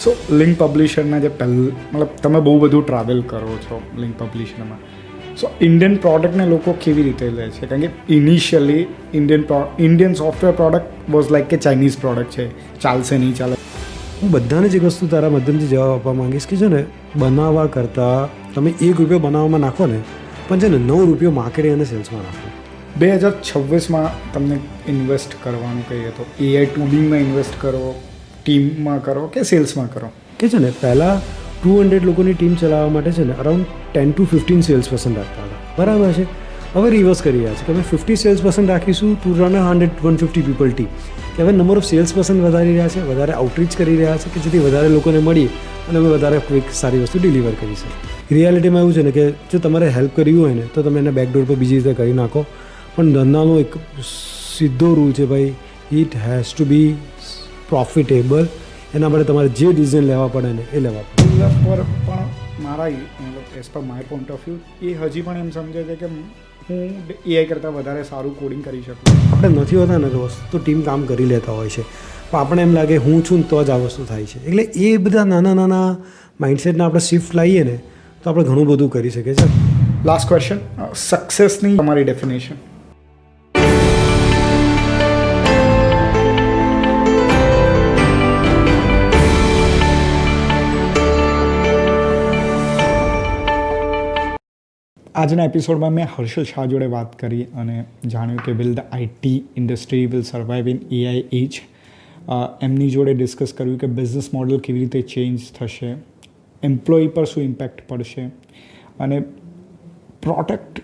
સો link પબ્લિશરના જે મતલબ તમે બહુ બધું ટ્રાવેલ કરો છો લિંક પબ્લિશરમાં, સો ઇન્ડિયન પ્રોડક્ટને લોકો કેવી રીતે લે છે? કારણ કે initially Indian software product was like કે ચાઇનીઝ પ્રોડક્ટ છે, ચાલશે નહીં ચાલે. હું બધાને જ એક વસ્તુ તારા માધ્યમથી જવાબ આપવા માંગીશ કે છે ને, બનાવવા કરતાં તમે ₹1 બનાવવામાં નાખો ને, પણ છે ને ₹9 માર્કેટિંગ અને સેલ્સમાં નાખો. 2026માં તમને ઇન્વેસ્ટ કરવાનું કહીએ તો AI ટૂલિંગમાં ઇન્વેસ્ટ કરો, ટીમમાં કરો કે સેલ્સમાં કરો? કે છે ને, પહેલાં 200 લોકોની ટીમ ચલાવવા માટે છે ને અરાઉન્ડ 10 to 15 સેલ્સ પર્સન રાખતા હતા, બરાબર છે. હવે રિવર્સ કરી રહ્યા છે કે અમે 50 સેલ્સ પર્સન રાખીશું ટુ રન 150 પીપલ ટીમ. કે હવે નંબર ઓફ સેલ્સ પર્સન વધારી રહ્યા છે, વધારે આઉટરીચ કરી રહ્યા છે કે જેથી વધારે લોકોને મળીએ અને અમે વધારે ક્વિક સારી વસ્તુ ડિલિવર કરી છે. રિયાલિટીમાં એવું છે ને કે જો તમારે હેલ્પ કરવી હોય ને તો તમે એને બેકડોર પર બીજી રીતે કરી નાખો, પણ ધંધાનો એક સીધો રૂલ છે ભાઈ, it has to be profitable. એના માટે તમારે જે ડિસિઝન લેવા પડે ને એ લેવા પડે. પર પણ મારા મતલબ as per my point of view એ હજી પણ એમ સમજે છે કે હું AI કરતાં વધારે સારું કોડિંગ કરી શકું. આપણે નથી હોતા ને તો વસ્તુ તો ટીમ કામ કરી લેતા હોય છે, પણ આપણે એમ લાગે હું છું ને તો જ આ વસ્તુ થાય છે. એટલે એ બધા નાના નાના માઇન્ડસેટને આપણે શિફ્ટ લાવીએ ને તો આપણે ઘણું બધું કરી શકીએ છીએ. લાસ્ટ ક્વેશ્ચન, સક્સેસની તમારી ડેફિનેશન? આજના એપિસોડમાં મેં હર્ષલ શાહ જોડે વાત કરી અને જાણ્યું કે will the IT industry will survive in AI એજ. એમની જોડે ડિસ્કસ કર્યું કે બિઝનેસ મોડલ કેવી રીતે ચેન્જ થશે, એમ્પ્લોયી પર શું ઇમ્પેક્ટ પડશે, અને પ્રોડક્ટ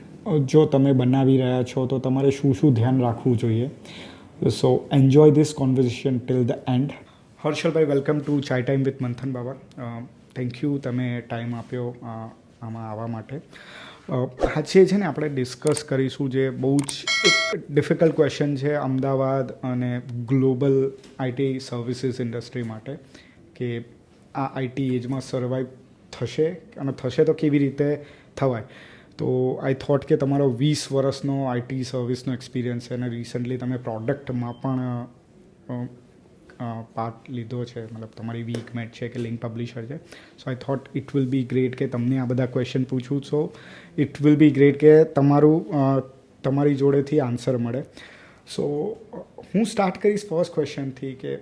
જો તમે બનાવી રહ્યા છો તો તમારે શું શું ધ્યાન રાખવું જોઈએ. So enjoy this conversation till the end. હર્ષલભાઈ, welcome to chai time with Manthan Baba. Thank you, તમે ટાઈમ આપ્યો આમાં આવવા માટે. આજે છે ને આપણે ડિસ્કસ કરીશું જે બહુ જ એક ડિફિકલ્ટ ક્વેશ્ચન છે અમદાવાદ અને ગ્લોબલ IT સર્વિસીસ ઇન્ડસ્ટ્રી માટે, કે આ IT એજમાં સર્વાઈવ થશે અને થશે તો કેવી રીતે થવાય. તો આઈ થોટ કે તમારો 20 વર્ષનો IT સર્વિસનો એક્સપિરિયન્સ છે અને રિસન્ટલી તમે પ્રોડક્ટમાં પણ પાર્ટ લીધો છે, મતલબ તમારી વીકમેટ છે કે લિંક પબ્લિશર છે. So I thought it will be great કે તમને આ બધા ક્વેશ્ચન પૂછું. So it will be great કે તમારી જોડેથી આન્સર મળે. સો હું સ્ટાર્ટ કરીશ ફર્સ્ટ ક્વેશ્ચનથી કે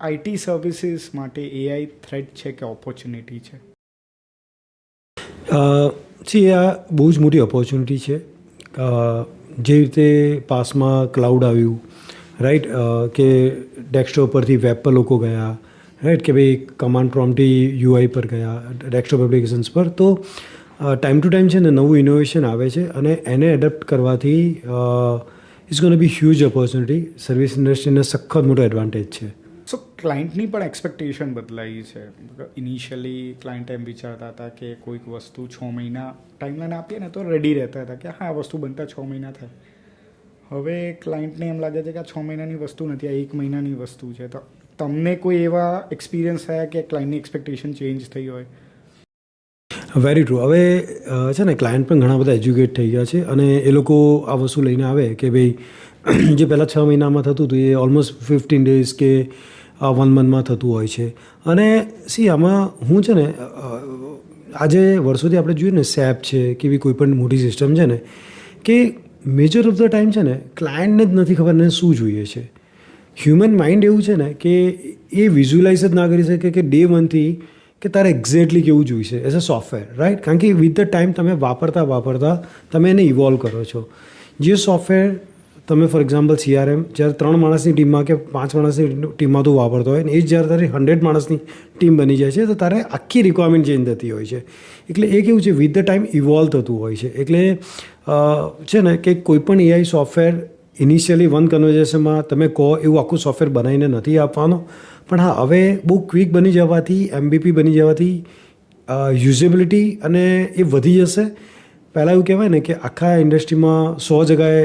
IT સર્વિસીસ માટે AI થ્રેટ છે કે ઓપોર્ચ્યુનિટી છે? આ બહુ જ મોટી ઓપોર્ચ્યુનિટી છે. જે રીતે પાસમાં ક્લાઉડ આવ્યું, રાઈટ, કે ડેસ્કટોપ પરથી વેબ પર લોકો ગયા, રાઈટ, કે ભાઈ કમાન્ડ પ્રોમ્પ્ટથી UI પર ગયા, ડેસ્કટોપ એપ્લિકેશન્સ પર. તો ટાઈમ ટુ ટાઈમ છે ને નવું ઇનોવેશન આવે છે અને એને એડપ્ટ કરવાથી it's gonna be huge opportunity. Service ઇન્ડસ્ટ્રીને સખત મોટો એડવાન્ટેજ છે. સો ક્લાયન્ટની પણ એક્સપેક્ટેશન બદલાઈ છે. ઇનિશિયલી ક્લાયન્ટ એમ વિચારતા હતા કે કોઈક વસ્તુ 6 મહિના ટાઈમલાઈન આપીએ ને તો રેડી રહેતા હતા કે હા, આ વસ્તુ બનતા 6 મહિના થાય. હવે ક્લાયન્ટને એમ લાગે છે કે આ 6 મહિનાની વસ્તુ નથી, આ 1 મહિનાની વસ્તુ છે. તો તમને કોઈ એવા એક્સપિરિયન્સ થયા કે ક્લાયન્ટની એક્સપેક્ટેશન ચેન્જ થઈ હોય? Very true. હવે છે ને ક્લાયન્ટ પણ ઘણા બધા એજ્યુકેટ થઈ ગયા છે અને એ લોકો આ વસ્તુ લઈને આવે કે ભાઈ જે પહેલાં 6 મહિનામાં થતું હતું એ ઓલમોસ્ટ 15 ડેઝ કે 1 મંથમાં થતું હોય છે. અને આમાં હું છે ને આજે વર્ષોથી આપણે જોઈએ ને SAP છે કે એવી કોઈ પણ મોટી સિસ્ટમ છે ને, કે મેજર ઓફ ધ ટાઈમ છે ને ક્લાયન્ટને જ નથી ખબર ને શું જોઈએ છે. હ્યુમન માઇન્ડ એવું છે ને કે એ વિઝ્યુલાઇઝ જ ના કરી શકે કે ડે 1થી કે તારે એક્ઝેક્ટલી કેવું જોઈશે એઝ અ સોફ્ટવેર, રાઈટ. કારણ કે વિથ ધ ટાઈમ તમે વાપરતા તમે એને ઇવોલ્વ કરો છો. જે સોફ્ટવેર તમે ફોર એક્ઝામ્પલ CRM જ્યારે 3 માણસની ટીમમાં કે 5 માણસની ટીમમાં તું વાપરતો હોય ને એ જ જ્યારે તારી 100 માણસની ટીમ બની જાય છે તો તારે આખી રિક્વાયરમેન્ટ ચેન્જ થતી હોય છે. એટલે એ કેવું છે, વિથ ધ ટાઈમ ઇવોલ્વ થતું હોય છે. એટલે છે ને કે કોઈ પણ AI સોફ્ટવેર ઇનિશિયલી વન કન્વર્ઝેશનમાં તમે કહો એવું આખું સોફ્ટવેર બનાવીને નથી આપવાનો, પણ હા હવે બહુ ક્વિક બની જવાથી, MVP બની જવાથી યુઝેબિલિટી અને એ વધી જશે. પહેલાં એવું કહેવાય ને કે આખા ઇન્ડસ્ટ્રીમાં 100 જગાએ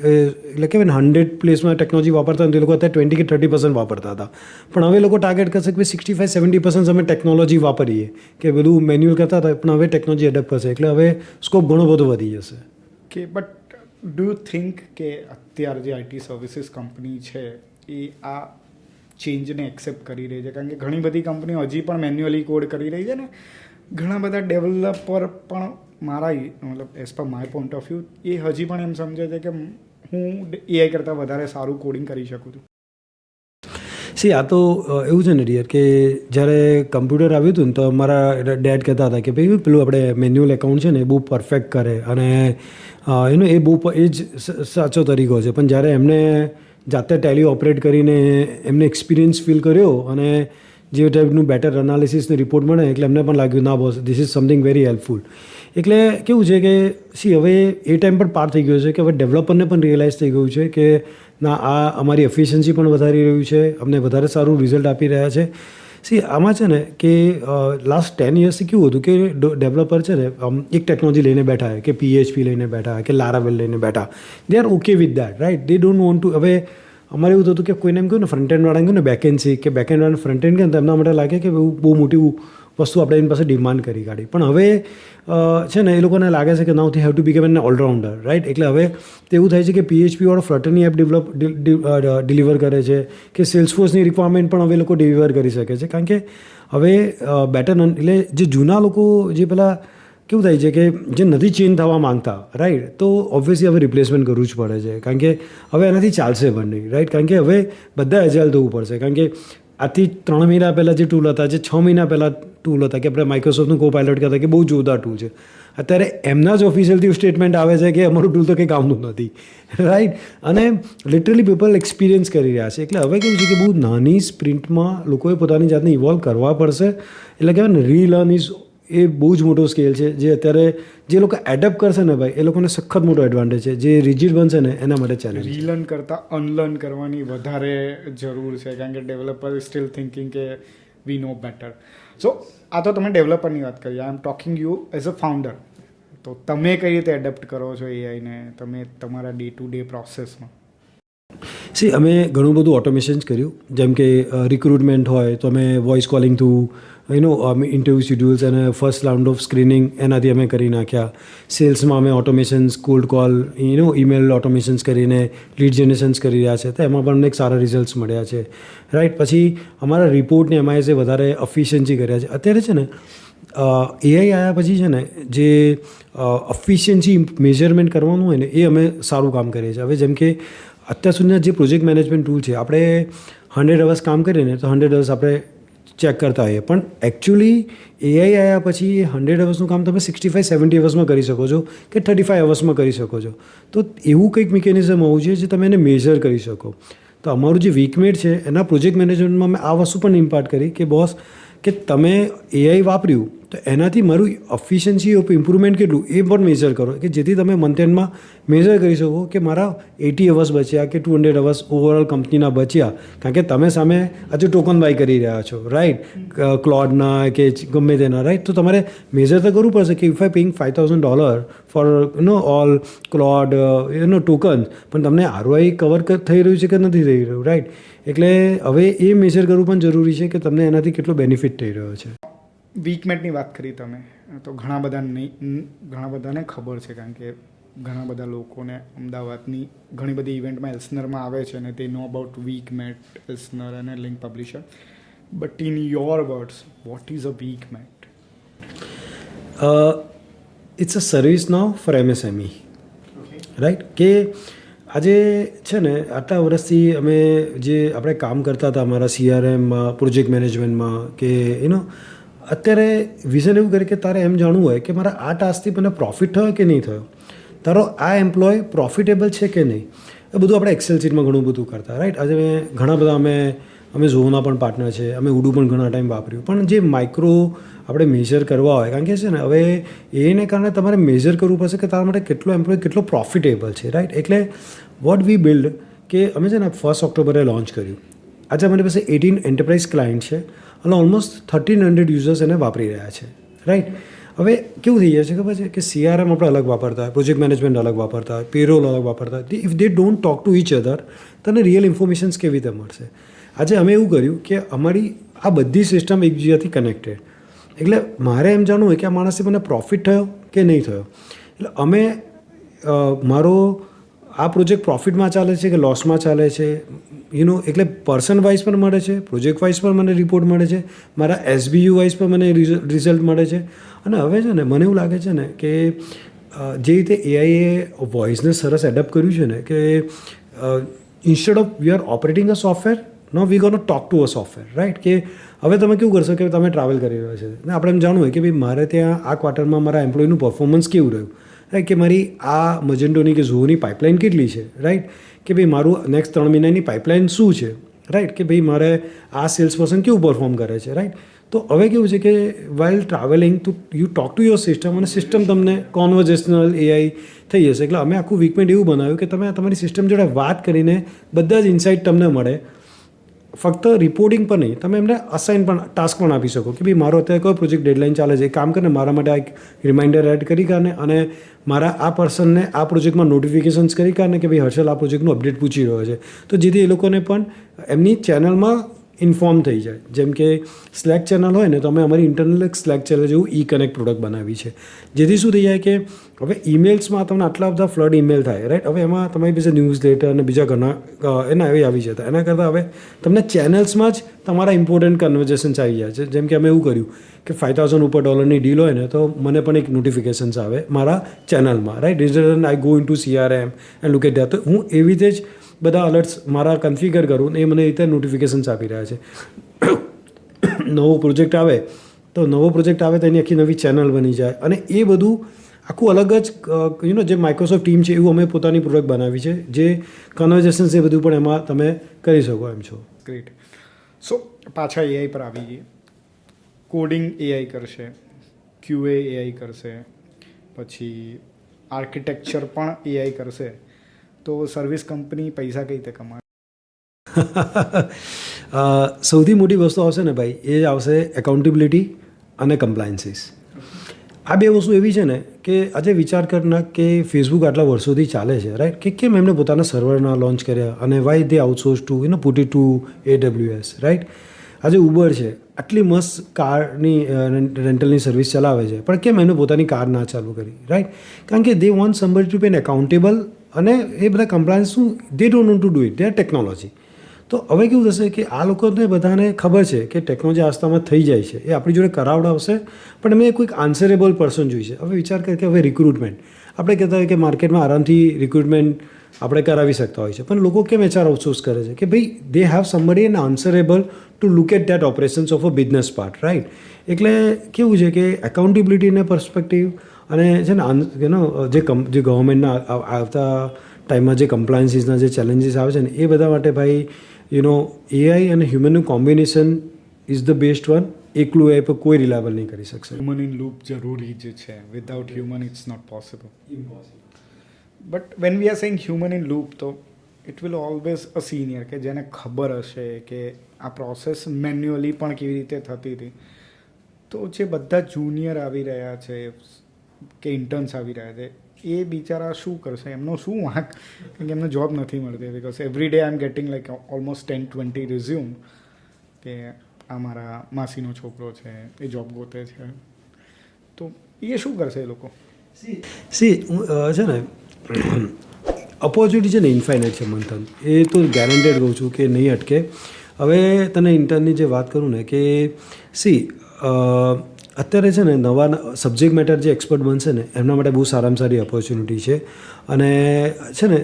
એટલે કહેવાય ને 100 પ્લેસમાં ટેકનોલોજી વાપરતા હોય તો એ લોકો અત્યારે 20 કે 30% વાપરતા હતા. પણ હવે લોકો ટાર્ગેટ કરશે કે 65-70% અમે ટેકનોલોજી વાપરીએ, કે બધું મેન્યુઅલ કરતા હતા પણ હવે ટેકનોલોજી એડપ્ટ કરશે. એટલે હવે સ્કોપ ઘણો બધો વધી જશે. કે બટ ડુ યુ થિંક કે અત્યારે જે IT સર્વિસીસ કંપની છે એ આ ચેન્જને એક્સેપ્ટ કરી રહી છે? કારણ કે ઘણી બધી કંપનીઓ હજી પણ મેન્યુઅલી કોડ કરી રહી છે ને ઘણા બધા ડેવલપર પણ મારા મતલબ as per my point of view એ હજી પણ એમ સમજે છે કે હું એઆઈ કરતાં વધારે સારું કોડિંગ કરી શકું છું. આ તો એવું છે ને ડિયર કે જ્યારે કમ્પ્યુટર આવ્યું હતું ને તો મારા ડેડ કહેતા હતા કે ભાઈ પેલું આપણે મેન્યુઅલ એકાઉન્ટ છે ને એ બહુ પરફેક્ટ કરે અને એ જ સાચો તરીકો છે. પણ જ્યારે એમને જાતે ટેલી ઓપરેટ કરીને એમને એક્સપિરિયન્સ ફીલ કર્યો અને જે ટાઈપનું બેટર એનાલિસિસને રિપોર્ટ મળે એટલે એમને પણ લાગ્યું ના boss this is something very helpful. એટલે કેવું છે કે હવે એ ટાઈમ પર પાર થઈ ગયો છે કે હવે ડેવલપરને પણ રિયલાઇઝ થઈ ગયું છે કે ના આ અમારી એફિશિયન્સી પણ વધારી રહ્યું છે, અમને વધારે સારું રિઝલ્ટ આપી રહ્યા છે. આમાં છે ને કે લાસ્ટ 10 યર્સથી કેવું હતું કે ડેવલપર છે ને એક ટેકનોલોજી લઈને બેઠા કે PHP લઈને બેઠા કે લારાવેલ લઈને બેઠા, they are okay with that, right? They don't want two. હવે અમારે એવું થતું કે કોઈને એમ કહ્યું ને ફ્રન્ટ એન્ડ વાળાને કહ્યું ને બેક એન્ડ શીખ કે બેક એન્ડ વાળાને ફ્રન્ટ એન્ડ કહે તો એમના માટે લાગે કે બહુ મોટી વસ્તુ આપણે એની પાસે ડિમાન્ડ કરી કાઢી. પણ હવે છે ને એ લોકોને લાગે છે કે now they have to become an allrounder, right? એટલે હવે તેવું થાય છે કે PHP વાળો ફ્લટરની એપ ડિલિવર કરે છે કે સેલ્સફોર્સની રિક્વાયરમેન્ટ પણ હવે લોકો ડિલિવર કરી શકે છે. કારણ કે હવે બેટર એટલે જે જૂના લોકો જે પેલા કેવું થાય છે કે જે નથી ચેન્જ થવા માંગતા, રાઈટ? તો ઓબ્વિયસલી હવે રિપ્લેસમેન્ટ કરવું જ પડે છે કારણ કે હવે એનાથી ચાલશે પણ નહીં, રાઈટ? કારણ કે હવે બધા એજાઇલ થવું પડશે. કારણ કે આજથી 3 મહિના પહેલાં જે ટૂલ હતા, જે 6 મહિના પહેલાં ટૂલ હતા કે આપણે માઇક્રોસોફ્ટનું કોપાયલોટ કહેતા કે બહુ જોરદાર ટૂલ છે, અત્યારે એમના જ ઓફિશિયલથી સ્ટેટમેન્ટ આવે છે કે અમારું ટૂલ તો કંઈ કામનું નથી, રાઈટ? અને લિટરલી પીપલ એક્સપિરિયન્સ કરી રહ્યા છે. એટલે હવે કેવું છે કે બહુ નાની સ્પ્રિન્ટમાં લોકોએ પોતાની જાતને ઇવોલ્વ કરવા પડશે. એટલે કહેવાય ને રીલર્ન ઇઝ એ બહુ જ મોટો સ્કેલ છે જે અત્યારે જે લોકો એડપ્ટ કરશે ને ભાઈ એ લોકોને સખત મોટો એડવાન્ટેજ છે. જે રિજિડ બનશે ને એના માટે ચેલેન્જ. રીલર્ન કરતાં અનલર્ન કરવાની વધારે જરૂર છે કારણ કે ડેવલપર સ્ટીલ થિંકિંગ કે વી નો બેટર. સો આ તો તમે ડેવલપરની વાત કરી, I am talking you as a founder. તો તમે કઈ રીતે એડપ્ટ કરો છો એઆઈને તમે તમારા ડે ટુ ડે પ્રોસેસમાં? અમે ઘણું બધું ઓટોમેશન્સ કર્યું. જેમ કે રિક્રુટમેન્ટ હોય તો અમે વોઇસ કોલિંગ થ્રુ ઇન્ટરવ્યૂ શિડ્યુલ્સ અને ફર્સ્ટ રાઉન્ડ ઓફ સ્ક્રીનિંગ એનાથી અમે કરી નાખ્યા. સેલ્સમાં અમે ઓટોમેશન્સ, કોલ્ડ કોલ, ઈમેલ ઓટોમેશન્સ કરીને લીડ જનરેશન્સ કરી રહ્યા છે. તો એમાં પણ અમને સારા રિઝલ્ટ્સ મળ્યા છે, રાઈટ? પછી અમારા રિપોર્ટને એમઆઈએસે વધારે એફિશિયન્સી કર્યા છે. અત્યારે છે ને એઆઈ આવ્યા પછી છે ને જે એફિશિયન્સી મેઝરમેન્ટ કરવાનું હોય ને એ અમે સારું કામ કરીએ છીએ. હવે જેમ કે અત્યાર સુધીના જે પ્રોજેક્ટ મેનેજમેન્ટ ટૂલ છે, આપણે 100 અવર્સ કામ કરીએ ને તો 100 અવર્સ આપણે ચેક કરતા હોઈએ, પણ એકચ્યુઅલી એઆઈ આવ્યા પછી એ 100 અવર્સનું કામ તમે 65-70 અવર્સમાં કરી શકો છો કે 35 અવર્સમાં કરી શકો છો. તો એવું કંઈક મિકેનિઝમ હોવું જોઈએ જે તમે એને મેઝર કરી શકો. તો અમારું જે વીકમેટ છે એના પ્રોજેક્ટ મેનેજમેન્ટમાં મેં આ વસ્તુ પણ ઇમ્પાર્ટ કરી કે બોસ કે તમે એઆઈ વાપર્યું તો એનાથી મારું એફિશિયન્સી ઓફ ઇમ્પ્રુવમેન્ટ કેટલું એ પણ મેઝર કરો કે જેથી તમે મંથ એન્ડમાં મેઝર કરી શકો કે મારા 80 અવર્સ બચ્યા કે 200 અવર્સ ઓવરઓલ કંપનીના બચ્યા. કારણ કે તમે સામે આજે ટોકન બાય કરી રહ્યા છો, રાઈટ? ક્લોડના કે ગમે તેના, રાઈટ? તો તમારે મેઝર તો કરવું પડશે કે if I paying $5,000 for all ક્લોડ tokens, પણ તમને ROI કવર થઈ રહ્યું છે કે નથી થઈ રહ્યું, રાઈટ? એટલે હવે એ મેઝર કરવું પણ જરૂરી છે કે તમને એનાથી કેટલો બેનિફિટ થઈ રહ્યો છે. વીકમેટની વાત કરી તમે તો ઘણા બધાને ખબર છે કારણ કે ઘણા બધા લોકોને અમદાવાદની ઘણી બધી ઇવેન્ટમાં એલ્સનરમાં આવે છે અને તે નો અબાઉટ વીકમેટ, એલ્સનર અને link publisher. But in your words what is a Weekmate? It's a service now for MSME, right? કે આજે છે ને આટલા વર્ષથી અમે જે આપણે કામ કરતા હતા અમારા CRMમાં, પ્રોજેક્ટ મેનેજમેન્ટમાં કે અત્યારે વિઝન એવું કરે કે તારે એમ જાણવું હોય કે મારા આ ટાસ્કથી મને પ્રોફિટ થયો કે નહીં થયો, તારો આ એમ્પ્લોય પ્રોફિટેબલ છે કે નહીં, એ બધું આપણે એક્સેલ શીટમાં ઘણું બધું કરતા, રાઈટ? આજે ઘણા બધા અમે ઝોના પણ પાર્ટનર છે, અમે ઉડુ પણ ઘણા ટાઈમ વાપર્યું, પણ જે માઇક્રો આપણે મેઝર કરવા હોય કારણ કે છે ને હવે એને કારણે તમારે મેઝર કરવું પડશે કે તારા માટે કેટલો એમ્પ્લોય કેટલો પ્રોફિટેબલ છે, રાઈટ? એટલે વોટ વી બિલ્ડ કે અમે છે ને 1 ઓક્ટોબરે લોન્ચ કર્યું. આજે અમારી પાસે 18 એન્ટરપ્રાઇઝ ક્લાયન્ટ છે અને ઓલમોસ્ટ 1300 યુઝર્સ એને વાપરી રહ્યા છે, રાઈટ? હવે કેવું થઈ જાય છે ખબર છે કે CRM આપણે અલગ વાપરતા હોય, પ્રોજેક્ટ મેનેજમેન્ટ અલગ વાપરતા હોય, પેરોલ અલગ વાપરતા હોય. If they don't talk to each other તને રિયલ ઇન્ફોર્મેશન્સ કેવી રીતે મળશે? આજે અમે એવું કર્યું કે અમારી આ બધી સિસ્ટમ એકબીજાથી કનેક્ટેડ. એટલે મારે એમ જાણવું હોય કે આ માણસથી મને પ્રોફિટ થયો કે નહીં થયો. એટલે અમે મારો આ પ્રોજેક્ટ પ્રોફિટમાં ચાલે છે કે લોસમાં ચાલે છે એટલે પર્સન વાઇઝ પણ મળે છે, પ્રોજેક્ટ વાઇઝ પણ મને રિપોર્ટ મળે છે, મારા SBU વાઇઝ પણ મને રિઝલ્ટ મળે છે. અને હવે છે ને મને એવું લાગે છે ને કે જે રીતે એઆઈએ વોઇસને સરસ એડપ્ટ કર્યું છે ને કે instead of we are operating a software, no we gonna talk to a software, right? કે હવે તમે કેવું કરશો કે તમે ટ્રાવેલ કરી રહ્યા છે ને આપણે એમ જાણવું હોય કે ભાઈ મારે ત્યાં આ ક્વાર્ટરમાં મારા એમ્પ્લોયનું પરફોર્મન્સ કેવું રહ્યું, રાઈટ? કે મારી આ મજન્ટોની કે ઝોની પાઇપલાઇન કેટલી છે, રાઈટ? કે ભાઈ મારું નેક્સ્ટ 3 મહિનાની પાઇપલાઇન શું છે, રાઈટ? કે ભાઈ મારે આ સેલ્સ પર્સન કેવું પરફોર્મ કરે છે, રાઈટ? તો હવે કેવું છે કે while travelling you talk to your system અને સિસ્ટમ તમને કોન્વર્ઝેશનલ એઆઈ થઈ જશે. એટલે અમે આખું વીકમેન્ટ એવું બનાવ્યું કે તમે તમારી સિસ્ટમ જોડે વાત કરીને બધા જ ઇન્સાઇટ તમને મળે. ફક્ત રિપોર્ટિંગ પર નહીં, તમે એમને અસાઇન પણ ટાસ્ક પણ આપી શકો કે ભાઈ મારો અત્યારે કયો પ્રોજેક્ટ ડેડલાઇન ચાલે છે, કામ કરીને મારા માટે આ એક રિમાઇન્ડર એડ કરી કાઢને અને મારા આ પર્સનને આ પ્રોજેક્ટમાં નોટિફિકેશન્સ કરી કાઢને કે ભાઈ હર્ષલ આ પ્રોજેક્ટનું અપડેટ પૂછી રહ્યો છે. તો જેથી એ લોકોને પણ એમની ચેનલમાં ઇન્ફોર્મ થઈ જાય. જેમ કે સ્લેક ચેનલ હોય ને તો અમે અમારી ઇન્ટરનલ એક સ્લેક ચેનલ જેવું કનેક્ટ પ્રોડક્ટ બનાવી છે, જેથી શું થઈ જાય કે હવે ઈમેલ્સમાં તમને આટલા બધા ફ્લડ ઈમેલ થાય, રાઈટ? હવે એમાં તમારી પાસે ન્યૂઝ લેટર અને બીજા ઘણા એના એવી આવી જતા. એના કરતાં હવે તમને ચેનલ્સમાં જ તમારા ઇમ્પોર્ટન્ટ કન્વર્ઝેશન્સ આવી જાય છે. જેમ કે અમે એવું કર્યું કે $5,000 ઉપર ડીલ હોય ને તો મને પણ એક નોટિફિકેશન્સ આવે મારા ચેનલમાં, right? Result I go in to CRM and look at that. તો હું એવી રીતે જ બધા અલર્ટ્સ મારા કન્ફિગર કરું ને એ મને એ રીતે નોટિફિકેશન્સ આપી રહ્યા છે. નવો પ્રોજેક્ટ આવે તો એની આખી નવી ચેનલ બની જાય અને એ બધું આખું અલગ જ જે માઇક્રોસોફ્ટ ટીમ છે એવું અમે પોતાની પ્રોડક્ટ બનાવી છે, જે કન્વર્ઝેશન્સ એ બધું પણ એમાં તમે કરી શકો એમ છો. ગ્રેટ. સો પાછા એઆઈ પર આવી જઈએ. કોડિંગ એઆઈ કરશે, QA એઆઈ કરશે, પછી આર્કિટેક્ચર પણ એઆઈ કરશે, તો સર્વિસ કંપની પૈસા કઈ રીતે કમાશે? સૌથી મોટી વસ્તુ આવશે ને ભાઈ, એ જ આવશે એકાઉન્ટેબિલિટી અને કમ્પ્લાયન્સીસ. આ બે વસ્તુ એવી છે ને કે આજે વિચાર કરના કે ફેસબુક આટલા વર્ષોથી ચાલે છે, રાઈટ? કે કેમ એમને પોતાના સર્વરના લોન્ચ કર્યા અને Y they outsource two put it to AWS, right? આજે ઉબર છે, આટલી મસ્ત કારની રેન્ટલની સર્વિસ ચલાવે છે, પણ કેમ એમને પોતાની કાર ના ચાલુ કરી, રાઈટ? કારણ કે they want somebody to be accountable અને એ બધા કમ્પ્લાયન્સ શું they don't want to do it, they are technology. તો હવે કેવું થશે કે આ લોકોને બધાને ખબર છે કે ટેકનોલોજી આસ્તામાં થઈ જાય છે, એ આપણી જોડે કરાવડાવશે, પણ એમને કોઈક આન્સરેબલ પર્સન જોઈશે. હવે વિચાર કરીએ કે હવે રિક્રુટમેન્ટ આપણે કહેતા હોય કે માર્કેટમાં આરામથી રિક્રુટમેન્ટ આપણે કરાવી શકતા હોય છે, પણ લોકો કેમ HR આઉટસોર્સ કરે છે કે ભાઈ they have somebody an answerable to look at that operations of a business part, right? એટલે કેવું છે કે એકાઉન્ટેબિલિટીને પર્સપેક્ટિવ અને છે ને જે ગવર્મેન્ટના આવતા ટાઈમમાં જે કમ્પ્લાયન્સીસના જે ચેલેન્જીસ આવે છે ને એ બધા માટે ભાઈ એઆઈ અને હ્યુમનનું combination is the best one. એકલું એ પર કોઈ રિલાયબલ નહીં કરી શકશે. હ્યુમન ઇન લૂપ જરૂરી જ છે. Without human it's not possible. But when we are saying human in loop, તો it will always a senior કે જેને ખબર હશે કે આ પ્રોસેસ મેન્યુઅલી પણ કેવી રીતે થતી હતી. તો જે બધા જુનિયર આવી રહ્યા છે કે ઇન્ટર્ન્સ આવી રહ્યા છે, એ બિચારા શું કરશે? એમનો શું વાંક? કારણ કે એમને જોબ નથી મળતી. Because every day I M gating like almost 10-20 resume કે આ મારા માસીનો છોકરો છે, એ જોબ ગોતે છે. તો એ શું કરશે એ લોકો? છે ને ઓપોર્ચ્યુનિટી છે ને ઇન્ફાઇનાઇટ છે મંથન, એ તો ગેરંટેડ કહું છું કે નહીં અટકે. હવે તને ઇન્ટર્નની જે વાત કરું ને કે અત્યારે છે ને નવા સબ્જેક્ટ મેટર જે એક્સપર્ટ બનશે ને એમના માટે બહુ સારામાં સારી ઓપોર્ચ્યુનિટી છે. અને છે ને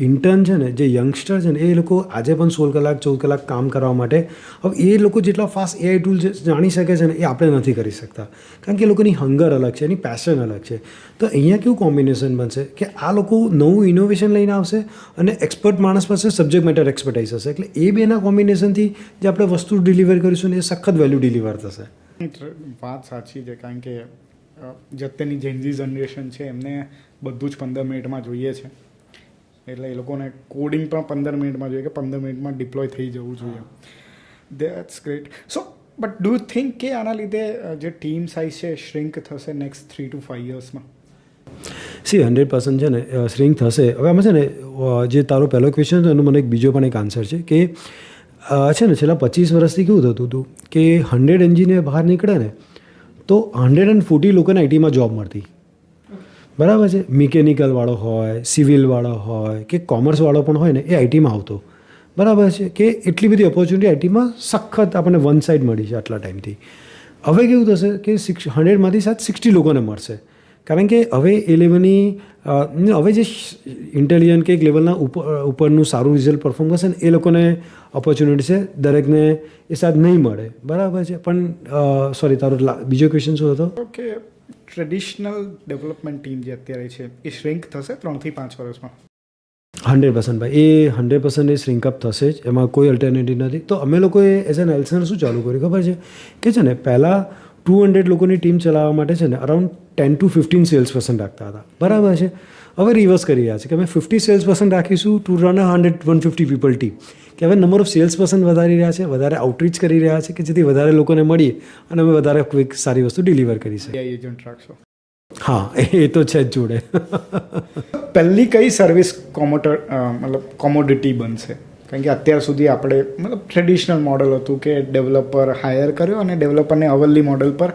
ઇન્ટર્ન છે ને જે યંગસ્ટર છે ને એ લોકો આજે પણ 16 કલાક 14 કલાક કામ કરવા માટે હવે એ લોકો જેટલા ફાસ્ટ એઆઈ ટૂલ જાણી શકે છે ને એ આપણે નથી કરી શકતા, કારણ કે એ લોકોની હંગર અલગ છે, એની પેશન અલગ છે. તો અહીંયા કેવું કોમ્બિનેશન બનશે કે આ લોકો નવું ઇનોવેશન લઈને આવશે અને એક્સપર્ટ માણસ પાસે સબ્જેક્ટ મેટર એક્સપર્ટાઇઝ હશે, એટલે એ બેના કોમ્બિનેશનથી જે આપણે વસ્તુ ડિલિવર કરીશું ને એ સખત વેલ્યુ ડિલિવર થશે. વાત સાચી છે, કારણ કે જત્તેની જેનઝી જનરેશન છે એમને બધું જ 15 મિનિટમાં જોઈએ છે. એટલે એ લોકોને કોડિંગ પણ 15 મિનિટમાં જોઈએ કે 15 મિનિટમાં ડિપ્લોય થઈ જવું જોઈએ. That's great. So but do you think કે આના લીધે જે ટીમ સાઇઝ છે શ્રિંક થશે નેક્સ્ટ 3 to 5 યર્સમાં? 100% છે ને શ્રિંક થશે. હવે આમાં છે ને જે તારો પહેલો ક્વેશ્ચન હતો એનો મને એક બીજો પણ એક આન્સર છે કે છે ને છેલ્લા 25 વર્ષથી કેવું થતું હતું કે 100 એન્જિનિયર બહાર નીકળે ને તો 140 લોકોને આઈટીમાં જોબ મળતી. બરાબર છે. મિકેનિકલવાળો હોય, સિવિલવાળો હોય કે કોમર્સવાળો પણ હોય ને એ આઈટીમાં આવતો. બરાબર છે કે એટલી બધી ઓપોર્ચ્યુનિટી આઈટીમાં સખત આપણને વન સાઇડ મળી છે આટલા ટાઈમથી. હવે કેવું થશે કે 100માંથી 60 લોકોને મળશે, કારણ કે હવે એ લેવલની હવે જે ઇન્ટેલિજન્ટ કે એક લેવલના ઉપરનું સારું રિઝલ્ટ પરફોર્મ કરશે ને એ લોકોને ઓપોર્ચ્યુનિટી છે, દરેકને એ સાથ નહીં મળે. બરાબર છે. પણ સોરી, તારો બીજો ક્વેશ્ચન શું હતો? ઓકે, ટ્રેડિશનલ ડેવલપમેન્ટ ટીમ જે અત્યારે છે એ શ્રિંક થશે 3 થી 5 વર્ષમાં? 100% ભાઈ, એ 100% એ શ્રિંકઅપ થશે જ, એમાં કોઈ અલ્ટરનેટિવ નથી. તો અમે લોકોએ એઝ એન એલ્સન શું ચાલુ કર્યું ખબર છે કે છે ને, પહેલાં 200 લોકોની ટીમ ચલાવવા માટે છે ને અરાઉન્ડ 10 to 15 સેલ્સ પર્સન રાખતા હતા. બરાબર છે. હવે રિવર્સ કરી રહ્યા છે કે અમે 50 સેલ્સ પર્સન રાખીશું ટુ રન 150 પીપલ ટીમ, કે હવે નંબર ઓફ સેલ્સ પર્સન વધારી રહ્યા છે, વધારે આઉટરીચ કરી રહ્યા છે કે જેથી વધારે લોકોને મળીએ અને અમે વધારે ક્વિક સારી વસ્તુ ડિલિવર કરી શકીએ. AI એજન્ટ રાખશો? હા, એ તો છે જ જોડે. પહેલી કઈ સર્વિસ કોમોડિટી બનશે? કારણ કે અત્યાર સુધી આપણે ટ્રેડિશનલ મોડલ હતું કે ડેવલપર હાયર કર્યો અને ડેવલપરને અવરલી મોડલ પર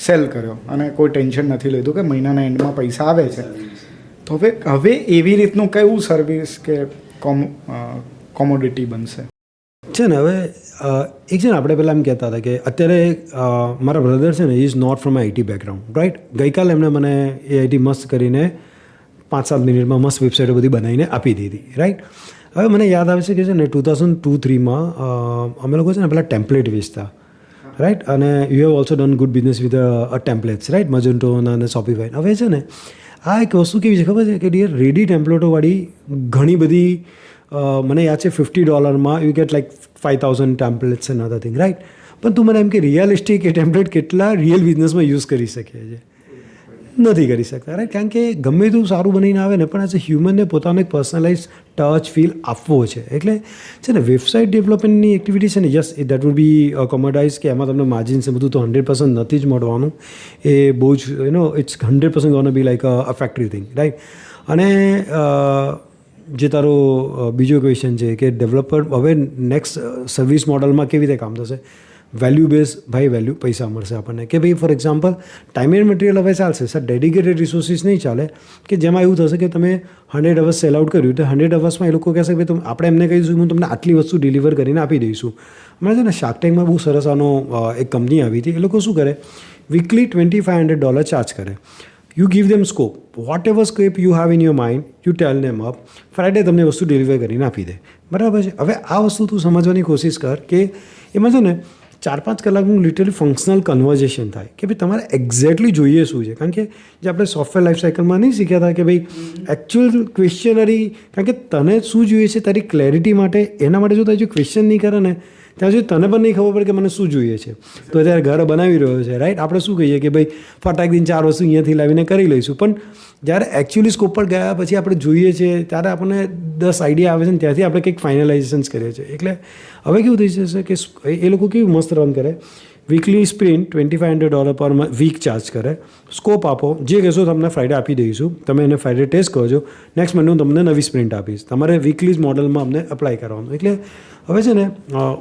સેલ કર્યો અને કોઈ ટેન્શન નથી લીધું કે મહિનાના એન્ડમાં પૈસા આવે છે. તો હવે એવી રીતનું કયું સર્વિસ કે કોમોડિટી બનશે? છે ને, હવે એક છે ને, આપણે પહેલાં એમ કહેતા હતા કે અત્યારે મારા બ્રધર છે ને, is not from IT background, right. ગઈકાલે એમણે મને એ આઈટી મસ્ત કરીને 5-7 મિનિટમાં મસ્ત વેબસાઇટો બધી બનાવીને આપી દીધી, રાઈટ. હવે મને યાદ આવે છે કે છે ને 2002-03માં અમે લોકો છે ને પેલા ટેમ્પલેટ વેચતા, રાઈટ. અને you have also done good business with templates, right, મજન્ટોના અને શોપિફાઈ. હવે છે ને આ એક વસ્તુ કેવી છે ખબર છે કે ડિયર, રેડી ટેમ્પલેટોવાળી ઘણી બધી મને યાદ છે $50 you get like 5000 templates and other thing, right. પણ તું મને એમ કે રિયલિસ્ટિક એ ટેમ્પલેટ કેટલા રિયલ બિઝનેસમાં યુઝ કરી શકીએ છીએ? નથી કરી શકતા, રાઈટ. કારણ કે ગમે તેવું સારું બનીને આવે ને, પણ એઝ અ હ્યુમનને પોતાનો એક પર્સનલાઇઝ ટચ ફીલ આપવો છે. એટલે છે ને વેબસાઇટ ડેવલપમેન્ટની એક્ટિવિટી છે ને, યસ દેટ વુડ બી કોમોડાઇઝ, કે એમાં તમને માર્જિન્સ બધું તો 100% નથી જ મળવાનું. એ બહુ જ it's 100% gonna be like a factory thing, right. અને જે તારો બીજો ક્વેશ્ચન છે કે ડેવલપર હવે નેક્સ્ટ સર્વિસ મોડલમાં કેવી રીતે કામ થશે? વેલ્યુ બેઝ, ભાઈ, વેલ્યુ પૈસા મળશે આપણને. કે ભાઈ for example time and material હવે ચાલશે સર, ડેડિકેટેડ રિસોર્સિસ નહીં ચાલે, કે જેમાં એવું થશે કે તમે 100 અવર્સ સેલ આઉટ કર્યું તો 100 અવર્સમાં એ લોકો કહેશે કે ભાઈ આપણે એમને કહીશું હું તમને આટલી વસ્તુ ડિલિવર કરીને આપી દઈશું. હમણાં છે ને શાર્ક ટેન્કમાં બહુ સરસ આનો એક કંપની આવી હતી. એ લોકો શું કરે, વીકલી $2500 ચાર્જ કરે. You give them scope, whatever scope you have in your mind, you tell them up, Friday તમને વસ્તુ ડિલિવર કરીને આપી દે. બરાબર છે. હવે આ વસ્તુ તું સમજવાની કોશિશ કર કે એમાં છે ને 4-5 કલાકનું લિટરલી ફંક્શનલ કન્વર્ઝેશન થાય કે ભાઈ તમારે એક્ઝેક્ટલી જોઈએ શું છે. કારણ કે જે આપણે સોફ્ટવેર લાઈફ સાયકલમાં નહીં શીખ્યા હતા કે ભાઈ એકચ્યુઅલ ક્વેશ્ચનરી, કારણ કે તને શું જોઈએ છે તારી ક્લેરિટી માટે, એના માટે જો તું જો ક્વેશ્ચન નહીં કરે ને ત્યાં સુધી તને પણ નહીં ખબર પડે કે મને શું જોઈએ છે. તો અત્યારે ઘર બનાવી રહ્યો છે, રાઈટ. આપણે શું કહીએ કે ભાઈ ફટાક દિન 4 વસ્તુ અહીંયાથી લાવીને કરી લઈશું, પણ જ્યારે એકચ્યુઅલી સ્કોપ પર ગયા પછી આપણે જોઈએ છે ત્યારે આપણને 10 આઈડિયા આવે છે ને ત્યાંથી આપણે કંઈક ફાઇનલાઇઝેશન્સ કરીએ છીએ. એટલે હવે કેવું થઈ જશે કે એ લોકો કેવું મસ્ત રન કરે, વીકલી સ્પ્રિન્ટ $2500 પર વીક ચાર્જ કરે, સ્કોપ આપો, જે કહેશો તમને ફ્રાઇડે આપી દઈશું, તમે એને ફ્રાઇડે ટેસ્ટ કરજો, નેક્સ્ટ મંડે હું તમને નવી સ્પ્રિન્ટ આપીશ, તમારે વીકલી જ મોડલમાં અમને અપ્લાય કરવાનું. એટલે હવે છે ને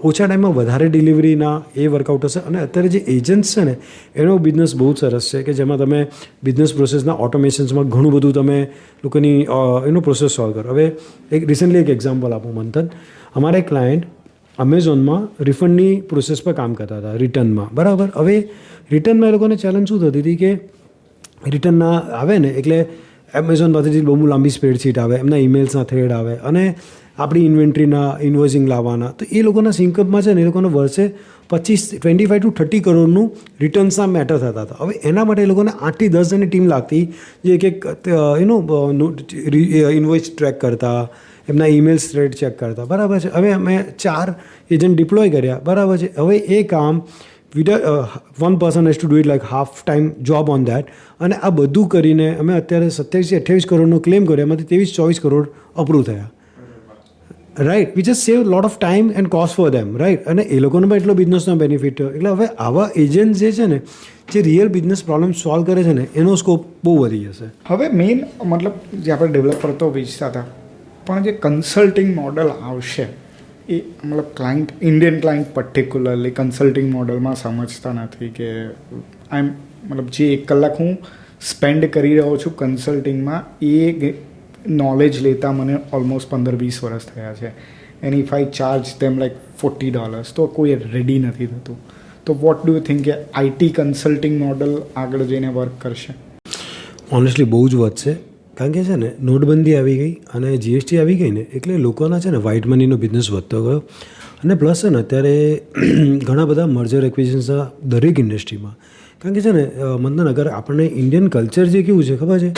ઓછા ટાઈમમાં વધારે ડિલિવરીના એ વર્કઆઉટ હશે. અને અત્યારે જે એજન્ટ્સ છે ને એનો બિઝનેસ બહુ જ સરસ છે કે જેમાં તમે બિઝનેસ પ્રોસેસના ઓટોમેશન્સમાં ઘણું બધું તમે લોકોની એનો પ્રોસેસ સોલ્વ કરો. હવે રિસન્ટલી એક એક્ઝામ્પલ આપું મંથન, અમારા એક ક્લાયન્ટ અમેઝોનમાં રિફંડની પ્રોસેસ પર કામ કરતા હતા, રિટર્નમાં, બરાબર. હવે રિટર્નમાં એ લોકોને ચેલેન્જ શું થતી હતી કે રિટર્નના આવે ને એટલે એમેઝોન પાસેથી બહુ લાંબી સ્પ્રેડશીટ આવે, એમના ઈમેલ્સના થ્રેડ આવે અને આપણી ઇન્વેન્ટ્રીના ઇન્વોઇસિંગ લાવવાના. તો એ લોકોના સિંકઅપમાં છે ને એ લોકોને વર્ષે 25 to 30 કરોડનું રિટર્ન્સના મેટર થતા હતા. હવે એના માટે એ લોકોને 8 થી 10 જણની ટીમ લાગતી જે એક ઇન્વોઇસ ટ્રેક કરતા, એમના ઈમેલ્સ થ્રેડ ચેક કરતા, બરાબર છે. હવે અમે 4 એજન્ટ ડિપ્લોય કર્યા, બરાબર છે. હવે એ કામ one person has to do it like half time job on that. અને આ બધું કરીને અમે અત્યારે 27-28 કરોડનો ક્લેમ કર્યો, એમાંથી 23-24 કરોડ અપ્રૂવ થયા, right. We just save lot of time and cost for them, right. અને એ લોકોને પણ એટલો બિઝનેસનો બેનિફિટ થયો. એટલે હવે આવા એજન્ટ જે છે ને જે રિયલ બિઝનેસ પ્રોબ્લેમ સોલ્વ કરે છે ને એનો સ્કોપ બહુ વધી જશે. હવે મેઇન જે આપણે ડેવલપર તો વેચતા હતા, પણ જે કન્સલ્ટિંગ મોડલ આવશે એ client, Indian client particularly consulting મોડલમાં સમજતા નથી કે જે 1 કલાક હું સ્પેન્ડ કરી રહ્યો છું કન્સલ્ટિંગમાં એ નોલેજ લેતા મને ઓલમોસ્ટ 15-20 વર્ષ થયા છે. એન્ડ ઇફ આઈ ચાર્જ તેમ લાઈક $40 તો કોઈ રેડી નથી થતું. તો વોટ ડુ યુ થિંક કે આઈટી કન્સલ્ટિંગ મોડલ આગળ જઈને વર્ક કરશે? ઓનેસ્ટલી બહુ જ વધશે, કારણ કે છે ને નોટબંધી આવી ગઈ અને જીએસટી આવી ગઈ ને એટલે લોકોના છે ને વ્હાઇટ મનીનો બિઝનેસ વધતો ગયો. અને પ્લસ છે ને અત્યારે ઘણા બધા મર્જર એક્વિઝિશન્સના દરેક ઇન્ડસ્ટ્રીમાં, કારણ કે છે ને મતલબ અગર આપણને ઇન્ડિયન કલ્ચર જે કેવું છે ખબર છે,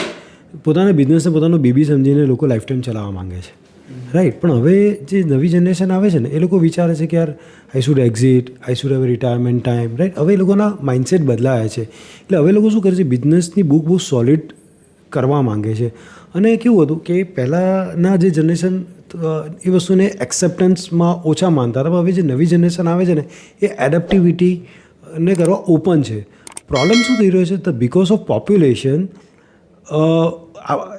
પોતાના બિઝનેસને પોતાનો બેબી સમજીને લોકો લાઈફ ટાઈમ ચલાવવા માંગે છે, રાઈટ. પણ હવે જે નવી જનરેશન આવે છે ને એ લોકો વિચારે છે કે યાર I should exit, I should have retirement time, right. હવે એ લોકોના માઇન્ડસેટ બદલાયા છે. એટલે હવે લોકો શું કરે છે, બિઝનેસની બુક બહુ સોલિડ કરવા માંગે છે. અને કેવું હતું કે પહેલાંના જે જનરેશન એ વસ્તુને એક્સેપ્ટન્સમાં ઓછા માનતા હતા, હવે જે નવી જનરેશન આવે છે ને એ એડેપ્ટિવિટીને કરવા ઓપન છે. પ્રોબ્લેમ શું થઈ રહ્યો છે, તો બિકોઝ ઓફ પોપ્યુલેશન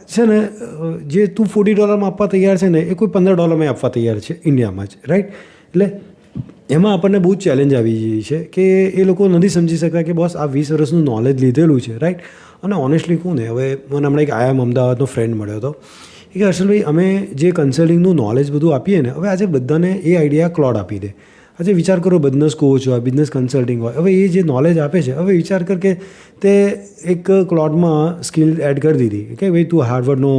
છે ને જે તું $40 આપવા તૈયાર છે ને એ કોઈ $15 આપવા તૈયાર છે ઇન્ડિયામાં જ, રાઈટ. એટલે એમાં આપણને બહુ જ ચેલેન્જ આવી ગઈ છે કે એ લોકો નથી સમજી શકતા કે બોસ આ 20 વર્ષનું નોલેજ લીધેલું છે, રાઈટ. અને ઓનેસ્ટલી કહું ને, હવે મને હમણાં એક આયામ અમદાવાદનો ફ્રેન્ડ મળ્યો હતો કે હર્ષલભાઈ અમે જે કન્સલ્ટિંગનું નોલેજ બધું આપીએ ને, હવે આજે બધાને એ આઈડિયા ક્લોડ આપી દે. આજે વિચાર કરો, બિઝનેસ કોચ હોય, બિઝનેસ કન્સલ્ટિંગ હોય, હવે એ જે નોલેજ આપે છે, હવે વિચાર કર કે તે એક ક્લોડમાં સ્કિલ એડ કરી દીધી કે ભાઈ તું હાર્વર્ડનો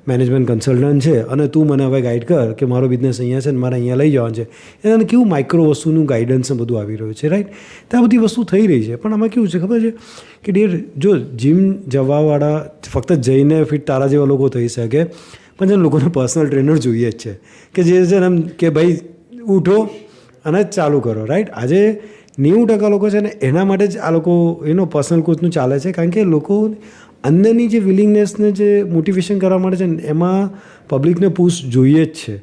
મેનેજમેન્ટ કન્સલ્ટન્ટ છે અને તું મને હવે ગાઈડ કર કે મારો બિઝનેસ અહીંયા છે ને મારે અહીંયા લઈ જવાનું છે. એને કેવું માઇક્રો વસ્તુનું ગાઈડન્સ બધું આવી રહ્યું છે, રાઈટ. તો આ બધી વસ્તુ થઈ રહી છે. પણ આમાં કેવું છે ખબર છે કે ડિયર, જો જીમ જવાવાળા ફક્ત જઈને ફિટ તારા જેવા લોકો થઈ શકે, પણ જેને લોકોને પર્સનલ ટ્રેનર જોઈએ જ છે કે જે છે ને એમ કે ભાઈ ઉઠો અને જ ચાલુ કરો, રાઈટ. આજે 90% લોકો છે ને એના માટે જ આ લોકો એનો પર્સનલ કોચનું ચાલે છે, કારણ કે લોકો અંદરની જે વિલિંગનેસને જે મોટિવેશન કરવા માટે છે ને એમાં પબ્લિકને પુશ જોઈએ જ છે.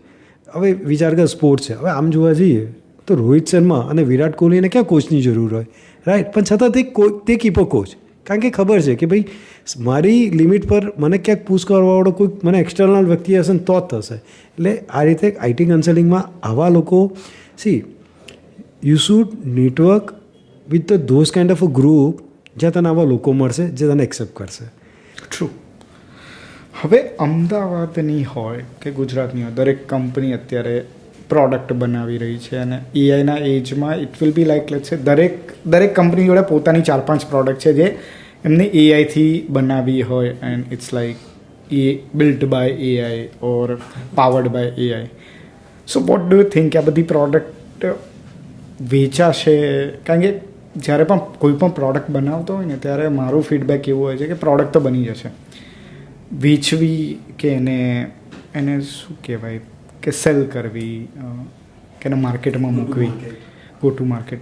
હવે વિચાર કર, સ્પોર્ટ્સ છે, હવે આમ જોવા જઈએ તો રોહિત શર્મા અને વિરાટ કોહલીને ક્યાં કોચની જરૂર હોય, રાઈટ. પણ છતાં તે કીપો કોચ, કારણ કે ખબર છે કે ભાઈ મારી લિમિટ પર મને ક્યાંક પુશ કરવાવાળો કોઈ મને એક્સટર્નલ વ્યક્તિ હશે ને તો જ થશે. એટલે આ રીતે આઈટી કન્સલ્ટિંગમાં આવા લોકો you should network with those kind of a group જ્યાં તને આવા લોકો મળશે જે તને એક્સેપ્ટ કરશે. ટ્રુ. હવે અમદાવાદની હોય કે ગુજરાતની હોય, દરેક કંપની અત્યારે પ્રોડક્ટ બનાવી રહી છે અને એઆઈના એજમાં it will be like let's say દરેક કંપની જોડે પોતાની 4-5 પ્રોડક્ટ છે જે એમને એઆઈથી બનાવી હોય and it's like built by AI or powered by AI. So what do you think આ બધી પ્રોડક્ટ વેચાશે? કારણ કે જ્યારે પણ કોઈ પણ પ્રોડક્ટ બનાવતો હોય ને ત્યારે મારું ફીડબેક એવું હોય છે કે પ્રોડક્ટ તો બની જશે, વેચવી કે એને શું કહેવાય કે સેલ કરવી કે એને માર્કેટમાં મૂકવી, ગો ટુ માર્કેટ